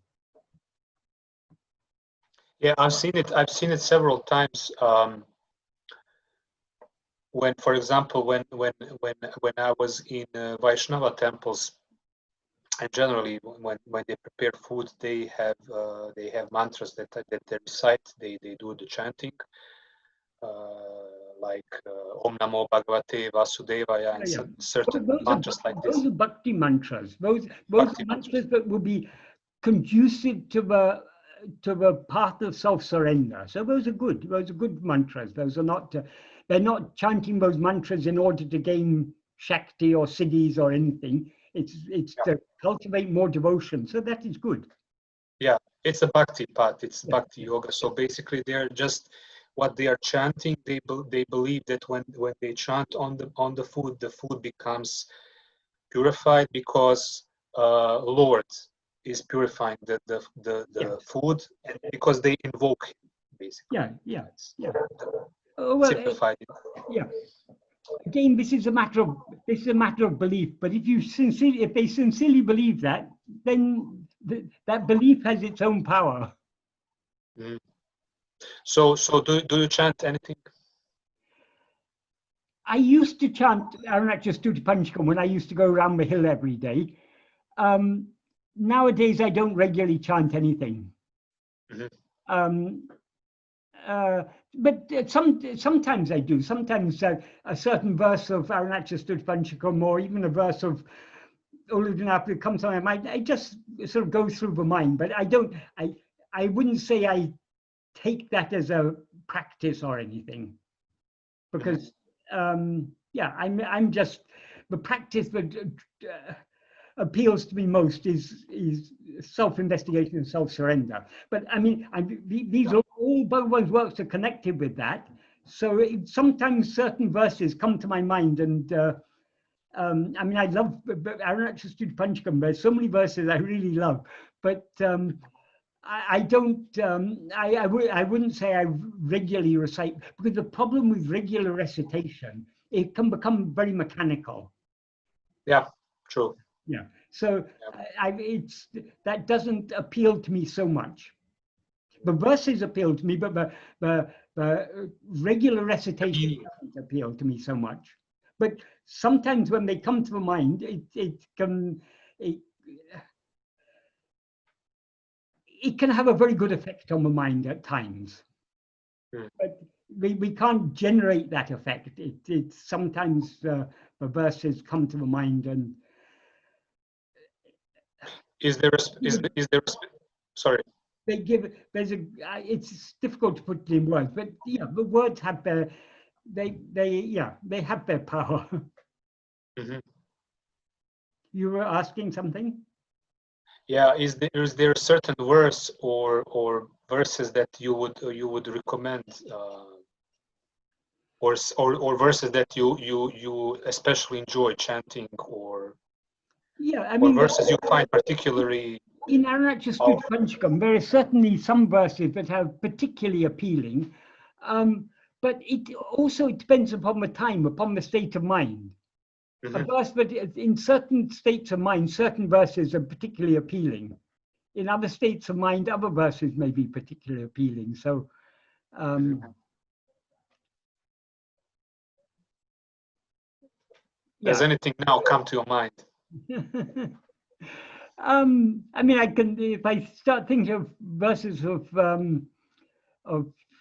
[SPEAKER 1] Yeah, I've seen it several times. when, for example, when I was in Vaishnava temples, and generally when they prepare food, they have mantras that they recite. They do the chanting, like Om Namo Bhagavate Vasudevaya, and certain mantras like this.
[SPEAKER 2] Those are bhakti mantras. Those
[SPEAKER 1] Bhakti
[SPEAKER 2] mantras that will be conducive to the path of self-surrender. So those are good. Those are good mantras. Those are not. They're not chanting those mantras in order to gain Shakti or siddhis or anything. It's to cultivate more devotion. So that is good.
[SPEAKER 1] Yeah, it's a bhakti path. It's bhakti yoga. So basically, they're just what they are chanting. They believe that when they chant on the food becomes purified because Lord is purifying the food, and because they invoke him, basically.
[SPEAKER 2] Yeah.
[SPEAKER 1] Simplified.
[SPEAKER 2] Yeah. Again, this is a matter of belief. But if they sincerely believe that, then that belief has its own power.
[SPEAKER 1] Mm. So do you chant anything?
[SPEAKER 2] I used to chant Arunachal Stuti Panchakam when I used to go around the hill every day. Nowadays, I don't regularly chant anything. But sometimes I do. Sometimes a certain verse of Arunachal Stuti Panchakam, or even a verse of Uludunapli comes to my mind. I just sort of go through the mind, but I wouldn't say I take that as a practice or anything, because I'm just, the practice that appeals to me most is self-investigation and self-surrender. But I mean, these are all Bhagavan's works are connected with that. So sometimes certain verses come to my mind, and I mean, I love Arunachal Stuti Panchakam. There's so many verses I really love, but I don't. I wouldn't say I regularly recite, because the problem with regular recitation, it can become very mechanical.
[SPEAKER 1] Yeah, true.
[SPEAKER 2] Yeah. So that doesn't appeal to me so much. The verses appeal to me, but the regular recitation doesn't appeal to me so much. But sometimes when they come to the mind, it can have a very good effect on the mind at times. But we can't generate that effect. It's sometimes the verses come to the mind, and
[SPEAKER 1] sorry.
[SPEAKER 2] They give, it's difficult to put it in words, but yeah, the words have their, they have their power. You were asking something?
[SPEAKER 1] Yeah, is there a certain verse or verses that you would recommend, or verses that you especially enjoy chanting, or
[SPEAKER 2] I mean,
[SPEAKER 1] verses you find particularly?
[SPEAKER 2] In Arunachal Stuti Panchakam, there are certainly some verses that are particularly appealing, but it also depends upon the time, upon the state of mind. A verse, but in certain states of mind, certain verses are particularly appealing. In other states of mind, other verses may be particularly appealing. So,
[SPEAKER 1] Does anything now come to your mind?
[SPEAKER 2] I mean, I can, if I start thinking of verses of Arunachal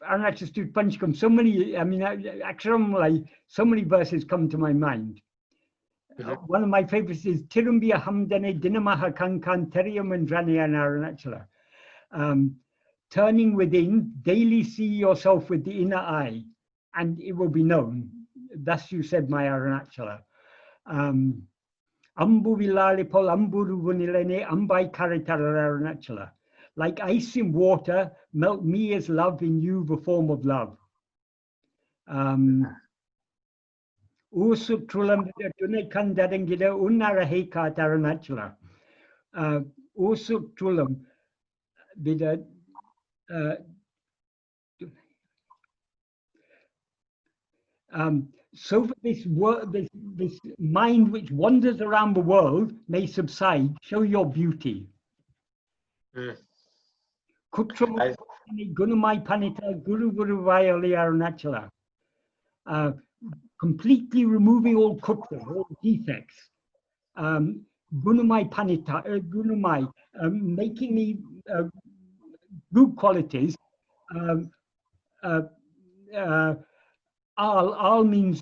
[SPEAKER 2] Stuti Panchakam, so many, I mean, Aksharam, so many verses come to my mind. One of my favorites is Tirumbiya Hamdane Dinamaha Kankan Teriyam and Arunachala. Turning within, daily see yourself with the inner eye, and it will be known. Thus you said, my Arunachala. Ambu Vilalipol Amburu Vunilene Ambai Karitara Arunachala. Like ice in water, melt me as love in you, the form of love. Usutrulam Tune Kandarangida Unara Heka Taranachala. Usutrulam Bida. So that this mind which wanders around the world may subside, show your beauty. Kutramai Gunamai Panita Guru Guru Vayali Arunachala. completely removing all kutra, all defects. Gunamai panita, gunamai, making me good qualities. Al means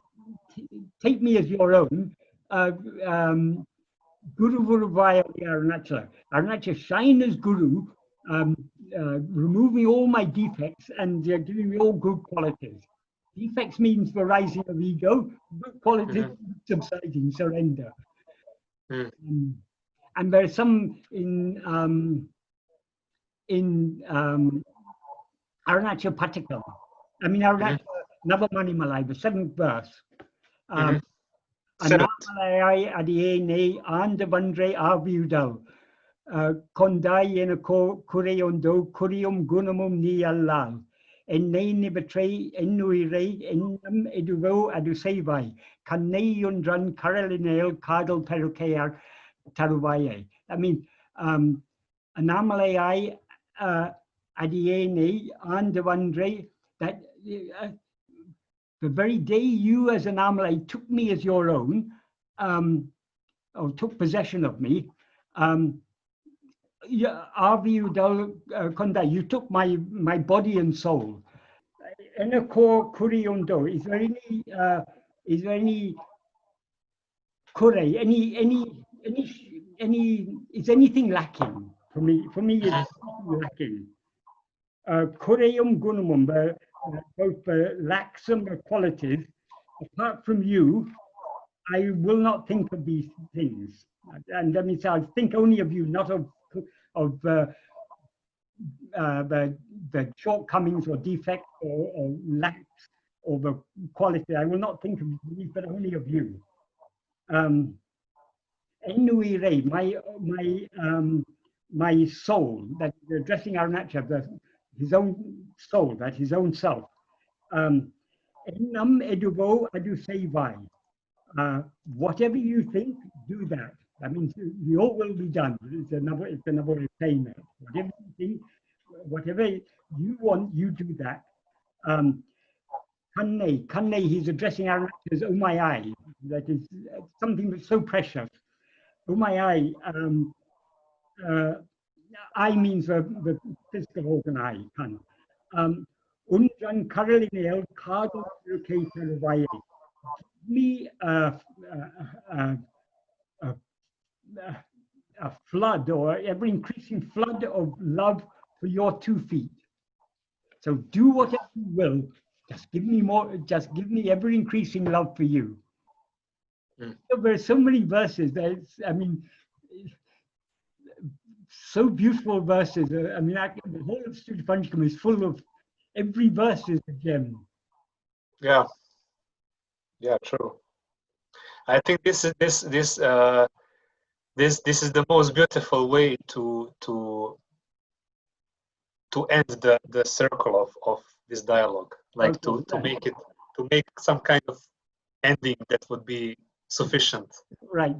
[SPEAKER 2] take me as your own. Guru Vuruvaya Arunachala. Arunachala, shine as Guru, removing all my defects and giving me all good qualities. Defects means the rising of ego, good qualities subsiding, surrender. And there are some in Arunachala Patikam. I mean, Arunachala Navamani Malai, the 7th verse. Anamalai adiene andavandre aviudal. Kondai en kureondo kurium gunamum ni allal. Enne betray enuire enum eduvo adusevai. Kaneyundran karalinel kadal perukear taruvaye. I mean, Anamalai adiene andavandre, that the very day you as an Amalai took me as your own, or took possession of me, you took my body and soul. Enako kuriondo, is there any kure, is anything lacking for me? For me, it's lacking. Kureum gunamum, both the laxum qualities. Apart from you, I will not think of these things. And that means I think only of you, not of the shortcomings or defects or lacks or the quality. I will not think of these, but only of you. Enuire, my soul, that addressing Arunachala, his own soul, that his own self. Enam eduvo adusevai. Whatever you think, do that. That means your will be done. It's another way of saying that. Whatever you think, whatever you want, you do that. Kanne, he's addressing Arunachala as Umayai. That is something that's so precious. Umayai, I means the physical organ I can. Undran karalinel kado vaye. Give me a flood or ever increasing flood of love for your 2 feet. So do whatever you will. Just give me more. Just give me ever increasing love for you. So there are so many verses. So beautiful verses. I mean, the whole of Stuti Panchakam is full of, every verse is a gem.
[SPEAKER 1] Yeah, true. I think this is the most beautiful way to end the circle of this dialogue, like to make some kind of ending that would be sufficient.
[SPEAKER 2] Right.